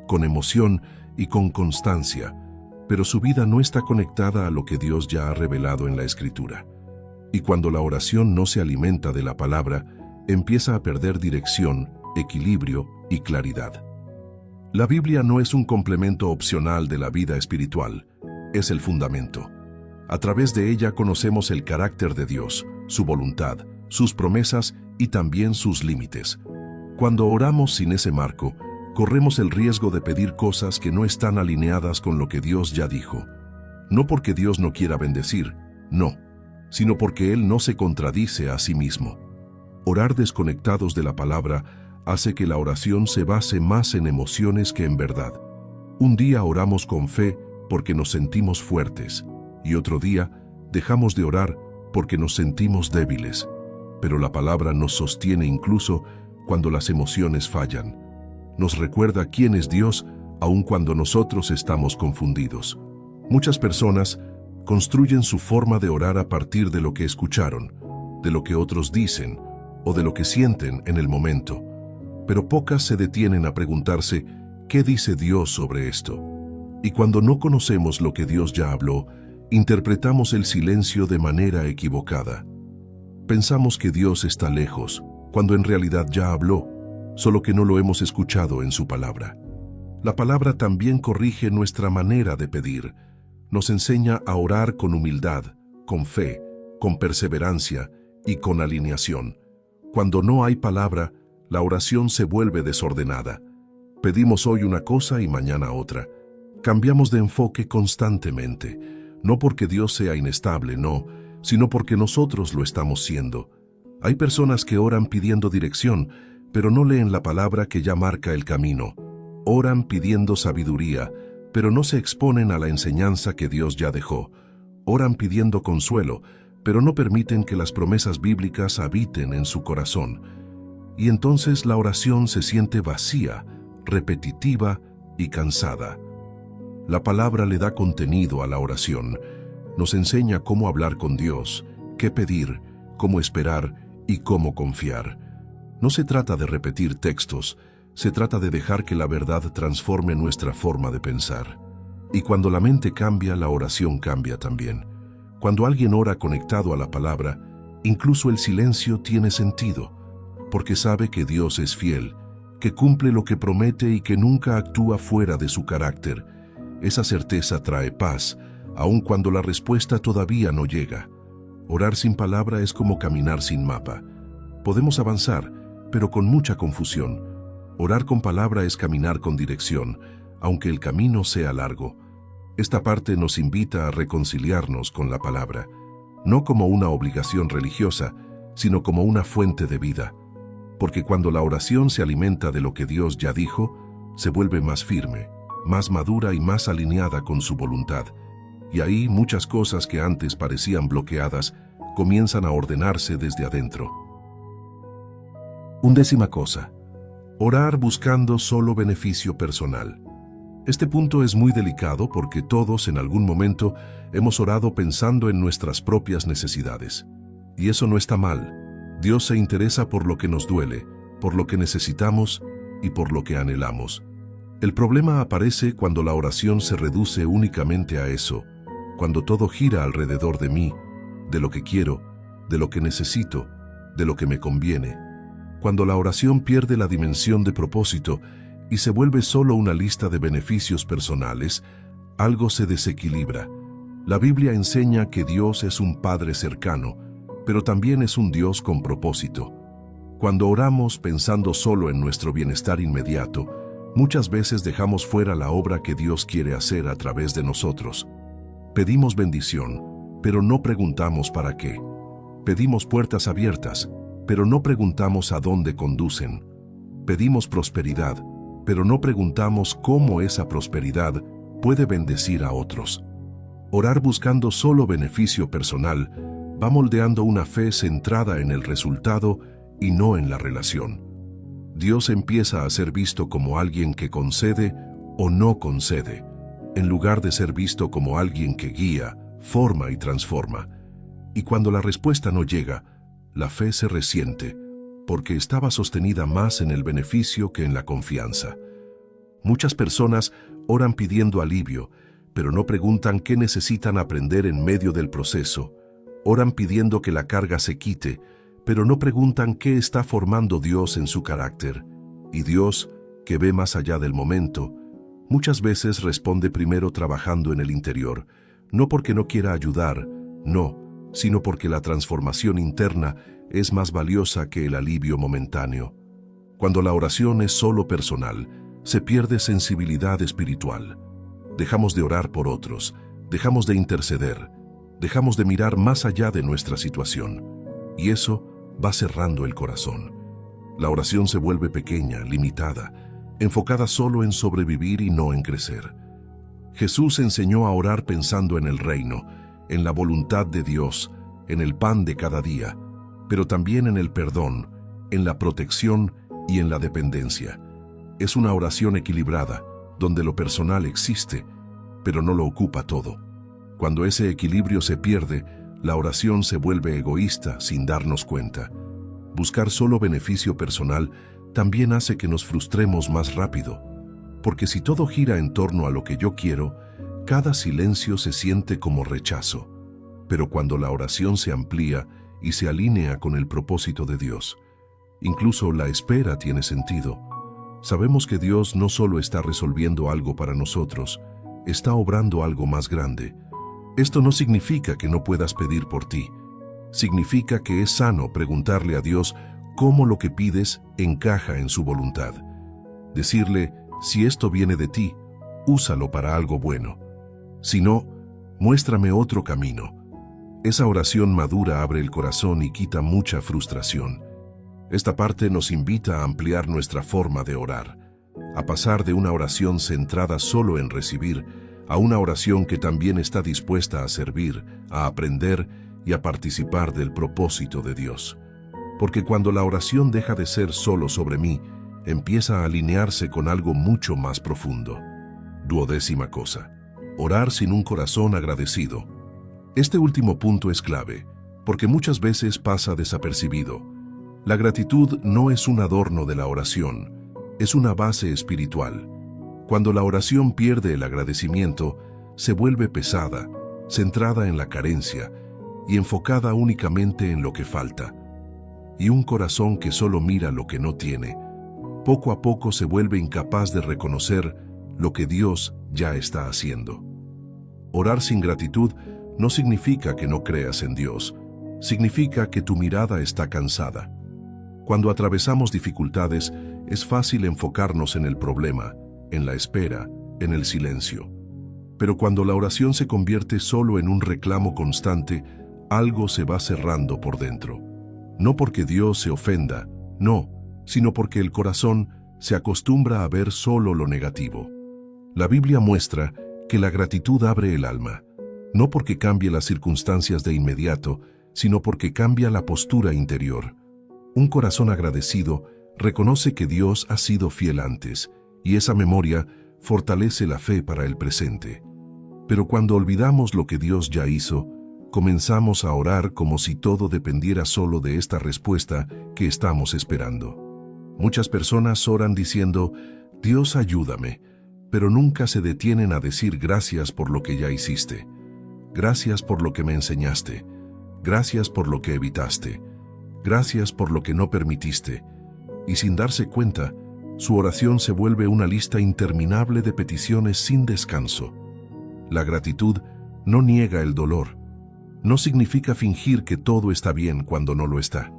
con emoción y con constancia, pero su vida no está conectada a lo que Dios ya ha revelado en la Escritura. Y cuando la oración no se alimenta de la palabra, empieza a perder dirección, equilibrio y claridad. La Biblia no es un complemento opcional de la vida espiritual, es el fundamento. A través de ella conocemos el carácter de Dios, su voluntad, sus promesas y también sus límites. Cuando oramos sin ese marco, corremos el riesgo de pedir cosas que no están alineadas con lo que Dios ya dijo. No porque Dios no quiera bendecir, no, sino porque Él no se contradice a sí mismo. Orar desconectados de la palabra hace que la oración se base más en emociones que en verdad. Un día oramos con fe porque nos sentimos fuertes, y otro día dejamos de orar porque nos sentimos débiles. Pero la palabra nos sostiene incluso cuando las emociones fallan. Nos recuerda quién es Dios aun cuando nosotros estamos confundidos. Muchas personas construyen su forma de orar a partir de lo que escucharon, de lo que otros dicen o de lo que sienten en el momento. Pero pocas se detienen a preguntarse, ¿qué dice Dios sobre esto? Y cuando no conocemos lo que Dios ya habló, interpretamos el silencio de manera equivocada. Pensamos que Dios está lejos, cuando en realidad ya habló, solo que no lo hemos escuchado en su palabra. La palabra también corrige nuestra manera de pedir. Nos enseña a orar con humildad, con fe, con perseverancia y con alineación. Cuando no hay palabra, la oración se vuelve desordenada. Pedimos hoy una cosa y mañana otra. Cambiamos de enfoque constantemente, no porque Dios sea inestable, no, sino porque nosotros lo estamos siendo. Hay personas que oran pidiendo dirección, pero no leen la palabra que ya marca el camino. Oran pidiendo sabiduría, pero no se exponen a la enseñanza que Dios ya dejó. Oran pidiendo consuelo, pero no permiten que las promesas bíblicas habiten en su corazón. Y entonces la oración se siente vacía, repetitiva y cansada. La palabra le da contenido a la oración. Nos enseña cómo hablar con Dios, qué pedir, cómo esperar y cómo confiar. No se trata de repetir textos, se trata de dejar que la verdad transforme nuestra forma de pensar. Y cuando la mente cambia, la oración cambia también. Cuando alguien ora conectado a la palabra, incluso el silencio tiene sentido, porque sabe que Dios es fiel, que cumple lo que promete y que nunca actúa fuera de su carácter. Esa certeza trae paz, aun cuando la respuesta todavía no llega. Orar sin palabra es como caminar sin mapa. Podemos avanzar, pero con mucha confusión. Orar con palabra es caminar con dirección, aunque el camino sea largo. Esta parte nos invita a reconciliarnos con la palabra, no como una obligación religiosa, sino como una fuente de vida. Porque cuando la oración se alimenta de lo que Dios ya dijo, se vuelve más firme, más madura y más alineada con su voluntad. Y ahí muchas cosas que antes parecían bloqueadas comienzan a ordenarse desde adentro. 11ª cosa. Orar buscando solo beneficio personal. Este punto es muy delicado porque todos en algún momento hemos orado pensando en nuestras propias necesidades. Y eso no está mal. Dios se interesa por lo que nos duele, por lo que necesitamos y por lo que anhelamos. El problema aparece cuando la oración se reduce únicamente a eso, cuando todo gira alrededor de mí, de lo que quiero, de lo que necesito, de lo que me conviene. Cuando la oración pierde la dimensión de propósito y se vuelve solo una lista de beneficios personales, algo se desequilibra. La Biblia enseña que Dios es un Padre cercano, pero también es un Dios con propósito. Cuando oramos pensando solo en nuestro bienestar inmediato, muchas veces dejamos fuera la obra que Dios quiere hacer a través de nosotros. Pedimos bendición, pero no preguntamos para qué. Pedimos puertas abiertas, pero no preguntamos a dónde conducen. Pedimos prosperidad, pero no preguntamos cómo esa prosperidad puede bendecir a otros. Orar buscando solo beneficio personal va moldeando una fe centrada en el resultado y no en la relación. Dios empieza a ser visto como alguien que concede o no concede, en lugar de ser visto como alguien que guía, forma y transforma. Y cuando la respuesta no llega, la fe se resiente, porque estaba sostenida más en el beneficio que en la confianza. Muchas personas oran pidiendo alivio, pero no preguntan qué necesitan aprender en medio del proceso. Oran pidiendo que la carga se quite, pero no preguntan qué está formando Dios en su carácter. Y Dios, que ve más allá del momento, muchas veces responde primero trabajando en el interior, no porque no quiera ayudar, no, sino porque la transformación interna es más valiosa que el alivio momentáneo. Cuando la oración es solo personal, se pierde sensibilidad espiritual. Dejamos de orar por otros, dejamos de interceder, dejamos de mirar más allá de nuestra situación, y eso va cerrando el corazón. La oración se vuelve pequeña, limitada, enfocada solo en sobrevivir y no en crecer. Jesús enseñó a orar pensando en el reino, en la voluntad de Dios, en el pan de cada día, pero también en el perdón, en la protección y en la dependencia. Es una oración equilibrada, donde lo personal existe, pero no lo ocupa todo. Cuando ese equilibrio se pierde, la oración se vuelve egoísta sin darnos cuenta. Buscar solo beneficio personal también hace que nos frustremos más rápido. porque si todo gira en torno a lo que yo quiero, cada silencio se siente como rechazo. Pero cuando la oración se amplía y se alinea con el propósito de Dios, incluso la espera tiene sentido. Sabemos que Dios no solo está resolviendo algo para nosotros, está obrando algo más grande. Esto no significa que no puedas pedir por ti. Significa que es sano preguntarle a Dios cómo lo que pides encaja en su voluntad. Decirle, si esto viene de ti, úsalo para algo bueno. Si no, muéstrame otro camino. Esa oración madura abre el corazón y quita mucha frustración. Esta parte nos invita a ampliar nuestra forma de orar, a pasar de una oración centrada solo en recibir a una oración que también está dispuesta a servir, a aprender y a participar del propósito de Dios. Porque cuando la oración deja de ser solo sobre mí, empieza a alinearse con algo mucho más profundo. 12ª cosa: orar sin un corazón agradecido. Este último punto es clave, porque muchas veces pasa desapercibido. La gratitud no es un adorno de la oración, es una base espiritual. Cuando la oración pierde el agradecimiento, se vuelve pesada, centrada en la carencia y enfocada únicamente en lo que falta. Y un corazón que solo mira lo que no tiene, poco a poco se vuelve incapaz de reconocer lo que Dios ya está haciendo. Orar sin gratitud no significa que no creas en Dios, significa que tu mirada está cansada. Cuando atravesamos dificultades, es fácil enfocarnos en el problema, en la espera, en el silencio. Pero cuando la oración se convierte solo en un reclamo constante, algo se va cerrando por dentro. No porque Dios se ofenda, no, sino porque el corazón se acostumbra a ver solo lo negativo. La Biblia muestra que la gratitud abre el alma, no porque cambie las circunstancias de inmediato, sino porque cambia la postura interior. Un corazón agradecido reconoce que Dios ha sido fiel antes, y esa memoria fortalece la fe para el presente. Pero cuando olvidamos lo que Dios ya hizo, comenzamos a orar como si todo dependiera solo de esta respuesta que estamos esperando. Muchas personas oran diciendo, Dios ayúdame, pero nunca se detienen a decir gracias por lo que ya hiciste. Gracias por lo que me enseñaste. Gracias por lo que evitaste. Gracias por lo que no permitiste. Y sin darse cuenta, su oración se vuelve una lista interminable de peticiones sin descanso. La gratitud no niega el dolor. No significa fingir que todo está bien cuando no lo está.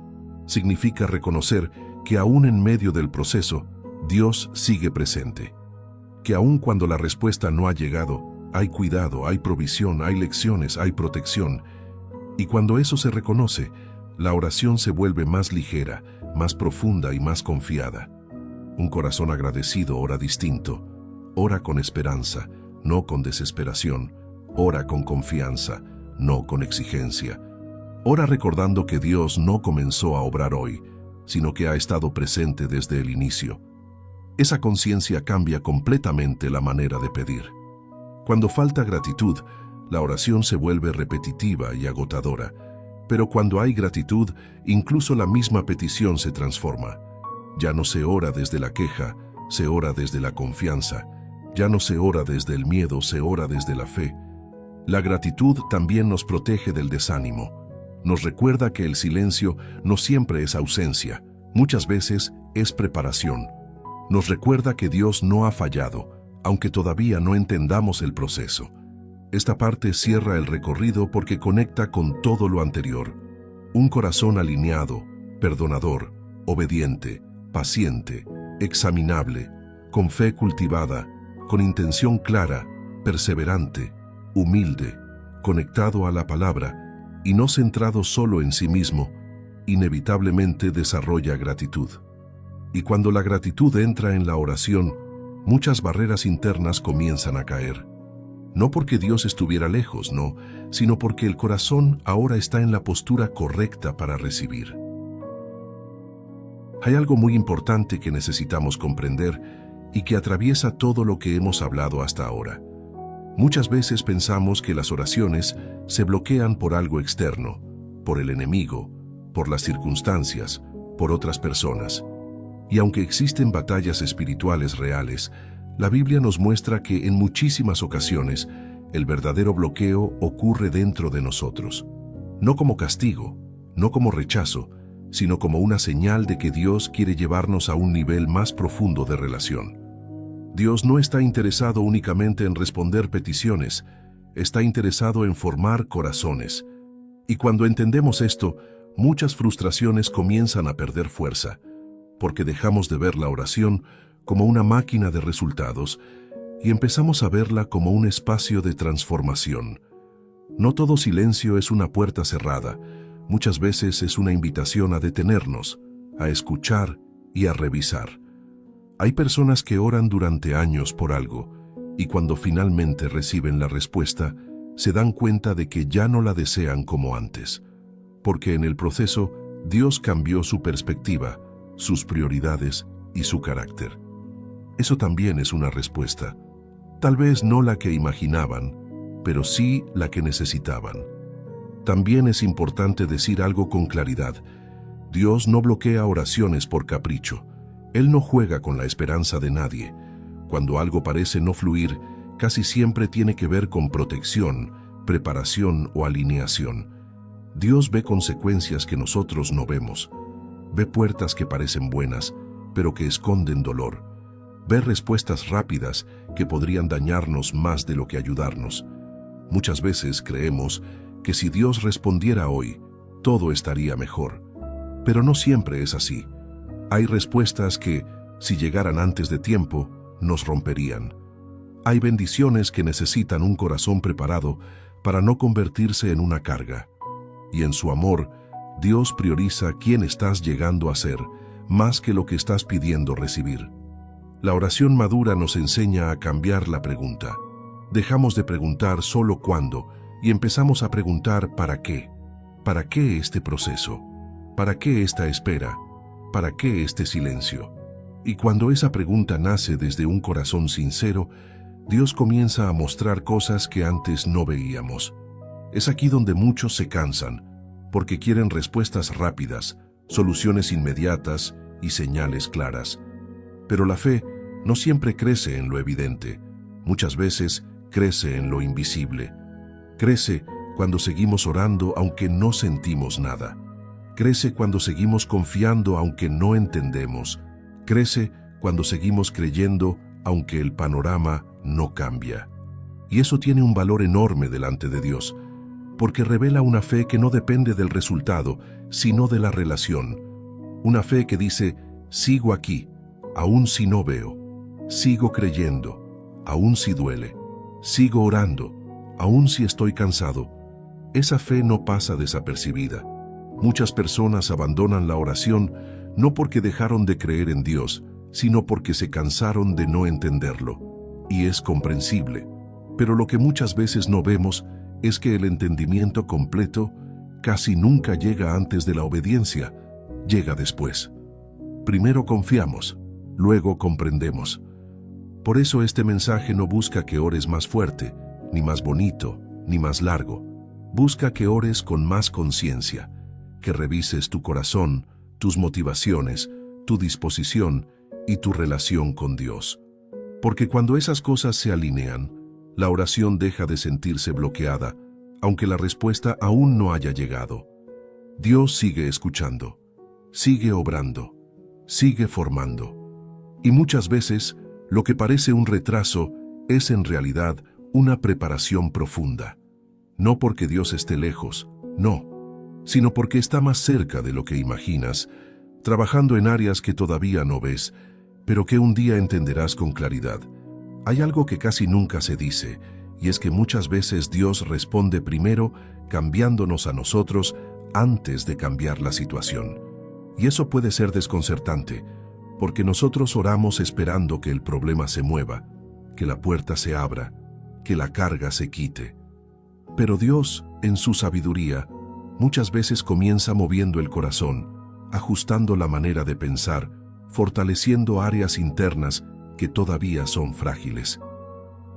Significa reconocer que aún en medio del proceso, Dios sigue presente. Que aún cuando la respuesta no ha llegado, hay cuidado, hay provisión, hay lecciones, hay protección. Y cuando eso se reconoce, la oración se vuelve más ligera, más profunda y más confiada. Un corazón agradecido ora distinto. Ora con esperanza, no con desesperación. Ora con confianza, no con exigencia. Ora recordando que Dios no comenzó a obrar hoy, sino que ha estado presente desde el inicio. Esa conciencia cambia completamente la manera de pedir. Cuando falta gratitud, la oración se vuelve repetitiva y agotadora. Pero cuando hay gratitud, incluso la misma petición se transforma. Ya no se ora desde la queja, se ora desde la confianza. Ya no se ora desde el miedo, se ora desde la fe. La gratitud también nos protege del desánimo. Nos recuerda que el silencio no siempre es ausencia, muchas veces es preparación. Nos recuerda que Dios no ha fallado, aunque todavía no entendamos el proceso. Esta parte cierra el recorrido porque conecta con todo lo anterior. Un corazón alineado, perdonador, obediente, paciente, examinable, con fe cultivada, con intención clara, perseverante, humilde, conectado a la palabra y no centrado solo en sí mismo, inevitablemente desarrolla gratitud. Y cuando la gratitud entra en la oración, muchas barreras internas comienzan a caer. No porque Dios estuviera lejos, no, sino porque el corazón ahora está en la postura correcta para recibir. Hay algo muy importante que necesitamos comprender y que atraviesa todo lo que hemos hablado hasta ahora. Muchas veces pensamos que las oraciones se bloquean por algo externo, por el enemigo, por las circunstancias, por otras personas. Y aunque existen batallas espirituales reales, La Biblia nos muestra que en muchísimas ocasiones el verdadero bloqueo ocurre dentro de nosotros, no como castigo, no como rechazo, sino como una señal de que Dios quiere llevarnos a un nivel más profundo de relación. Dios no está interesado únicamente en responder peticiones, está interesado en formar corazones. Y cuando entendemos esto, muchas frustraciones comienzan a perder fuerza, porque dejamos de ver la oración como una máquina de resultados y empezamos a verla como un espacio de transformación. No todo silencio es una puerta cerrada, muchas veces es una invitación a detenernos, a escuchar y a revisar. Hay personas que oran durante años por algo y cuando finalmente reciben la respuesta, se dan cuenta de que ya no la desean como antes, porque en el proceso Dios cambió su perspectiva, sus prioridades y su carácter. Eso también es una respuesta. Tal vez no la que imaginaban, pero sí la que necesitaban. También es importante decir algo con claridad. Dios no bloquea oraciones por capricho. Él no juega con la esperanza de nadie. Cuando algo parece no fluir, casi siempre tiene que ver con protección, preparación o alineación. Dios ve consecuencias que nosotros no vemos. Ve puertas que parecen buenas, pero que esconden dolor. Ve respuestas rápidas que podrían dañarnos más de lo que ayudarnos. Muchas veces creemos que si Dios respondiera hoy, todo estaría mejor. Pero no siempre es así. Hay respuestas que, si llegaran antes de tiempo, nos romperían. Hay bendiciones que necesitan un corazón preparado para no convertirse en una carga. Y en su amor, Dios prioriza quién estás llegando a ser, más que lo que estás pidiendo recibir. La oración madura nos enseña a cambiar la pregunta. Dejamos de preguntar solo cuándo y empezamos a preguntar ¿para qué? ¿Para qué este proceso? ¿Para qué esta espera? ¿Para qué este silencio? Y cuando esa pregunta nace desde un corazón sincero, Dios comienza a mostrar cosas que antes no veíamos. Es aquí donde muchos se cansan, porque quieren respuestas rápidas, soluciones inmediatas y señales claras. Pero la fe no siempre crece en lo evidente, muchas veces crece en lo invisible. Crece cuando seguimos orando aunque no sentimos nada. Crece cuando seguimos confiando aunque no entendemos. Crece cuando seguimos creyendo aunque el panorama no cambia. Y eso tiene un valor enorme delante de Dios, porque revela una fe que no depende del resultado, sino de la relación. Una fe que dice, sigo aquí, aun si no veo. Sigo creyendo, aun si duele. Sigo orando, aun si estoy cansado. Esa fe no pasa desapercibida. Muchas personas abandonan la oración no porque dejaron de creer en Dios, sino porque se cansaron de no entenderlo. Y es comprensible. Pero lo que muchas veces no vemos es que el entendimiento completo casi nunca llega antes de la obediencia, llega después. Primero confiamos, luego comprendemos. Por eso este mensaje no busca que ores más fuerte, ni más bonito, ni más largo. Busca que ores con más conciencia, que revises tu corazón, tus motivaciones, tu disposición y tu relación con Dios. Porque cuando esas cosas se alinean, la oración deja de sentirse bloqueada, aunque la respuesta aún no haya llegado. Dios sigue escuchando, sigue obrando, sigue formando. Y muchas veces, lo que parece un retraso es en realidad una preparación profunda. No porque Dios esté lejos, no, sino porque está más cerca de lo que imaginas, trabajando en áreas que todavía no ves, pero que un día entenderás con claridad. Hay algo que casi nunca se dice, y es que muchas veces Dios responde primero cambiándonos a nosotros antes de cambiar la situación. Y eso puede ser desconcertante, porque nosotros oramos esperando que el problema se mueva, que la puerta se abra, que la carga se quite. Pero Dios, en su sabiduría, muchas veces comienza moviendo el corazón, ajustando la manera de pensar, fortaleciendo áreas internas que todavía son frágiles.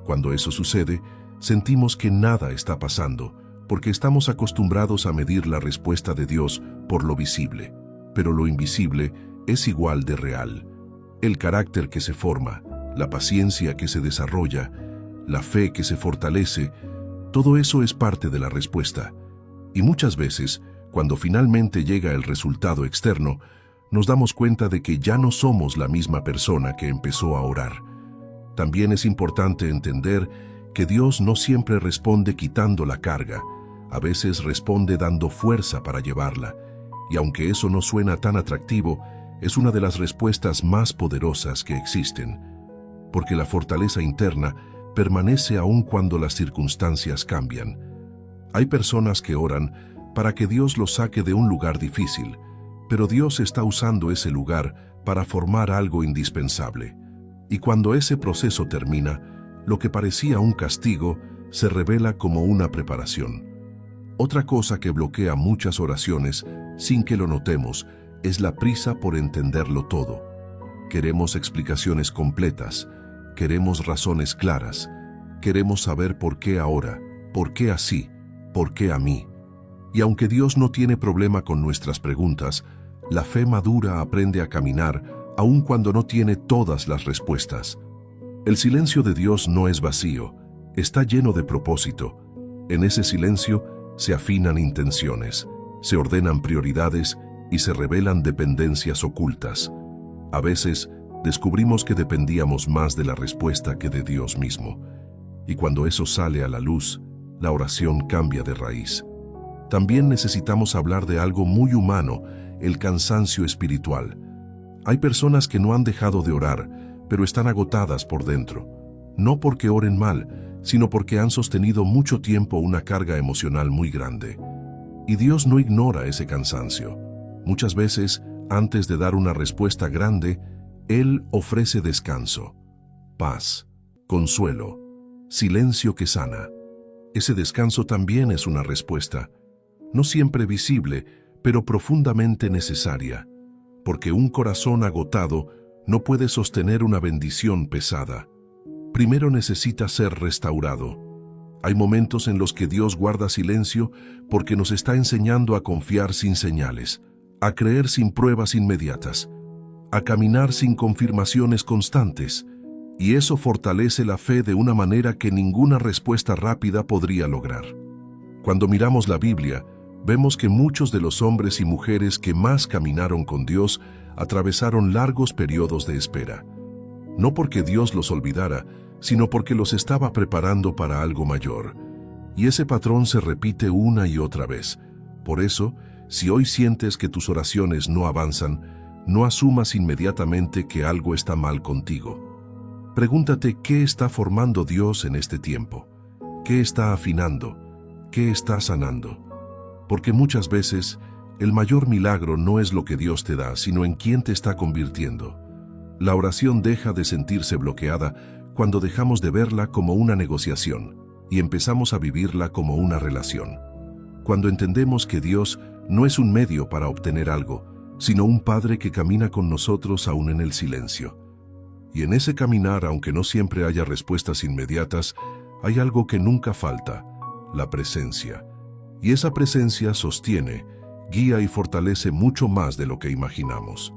Cuando eso sucede, sentimos que nada está pasando, porque estamos acostumbrados a medir la respuesta de Dios por lo visible. Pero lo invisible es igual de real. El carácter que se forma, la paciencia que se desarrolla, la fe que se fortalece, todo eso es parte de la respuesta. Y muchas veces, cuando finalmente llega el resultado externo, nos damos cuenta de que ya no somos la misma persona que empezó a orar. También es importante entender que Dios no siempre responde quitando la carga, a veces responde dando fuerza para llevarla, y aunque eso no suena tan atractivo, es una de las respuestas más poderosas que existen, porque la fortaleza interna permanece aun cuando las circunstancias cambian. Hay personas que oran para que Dios los saque de un lugar difícil, pero Dios está usando ese lugar para formar algo indispensable. Y cuando ese proceso termina, lo que parecía un castigo se revela como una preparación. Otra cosa que bloquea muchas oraciones, sin que lo notemos, es la prisa por entenderlo todo. Queremos explicaciones completas, queremos razones claras, queremos saber por qué ahora, por qué así, por qué a mí. Y aunque Dios no tiene problema con nuestras preguntas, la fe madura aprende a caminar aun cuando no tiene todas las respuestas. El silencio de Dios no es vacío, está lleno de propósito. En ese silencio se afinan intenciones, se ordenan prioridades y se revelan dependencias ocultas. A veces descubrimos que dependíamos más de la respuesta que de Dios mismo. Y cuando eso sale a la luz, la oración cambia de raíz. También necesitamos hablar de algo muy humano, el cansancio espiritual. Hay personas que no han dejado de orar, pero están agotadas por dentro. No porque oren mal, sino porque han sostenido mucho tiempo una carga emocional muy grande. Y Dios no ignora ese cansancio. Muchas veces, antes de dar una respuesta grande, Él ofrece descanso, paz, consuelo, silencio que sana. Ese descanso también es una respuesta, no siempre visible, pero profundamente necesaria, porque un corazón agotado no puede sostener una bendición pesada. Primero necesita ser restaurado. Hay momentos en los que Dios guarda silencio porque nos está enseñando a confiar sin señales, a creer sin pruebas inmediatas, a caminar sin confirmaciones constantes, y eso fortalece la fe de una manera que ninguna respuesta rápida podría lograr. Cuando miramos la Biblia, vemos que muchos de los hombres y mujeres que más caminaron con Dios atravesaron largos periodos de espera. No porque Dios los olvidara, sino porque los estaba preparando para algo mayor. Y ese patrón se repite una y otra vez. Por eso, si hoy sientes que tus oraciones no avanzan, no asumas inmediatamente que algo está mal contigo. Pregúntate qué está formando Dios en este tiempo, qué está afinando, qué está sanando. Porque muchas veces el mayor milagro no es lo que Dios te da, sino en quién te está convirtiendo. La oración deja de sentirse bloqueada cuando dejamos de verla como una negociación y empezamos a vivirla como una relación. Cuando entendemos que Dios no es un medio para obtener algo, sino un Padre que camina con nosotros aún en el silencio. Y en ese caminar, aunque no siempre haya respuestas inmediatas, hay algo que nunca falta: la presencia. Y esa presencia sostiene, guía y fortalece mucho más de lo que imaginamos.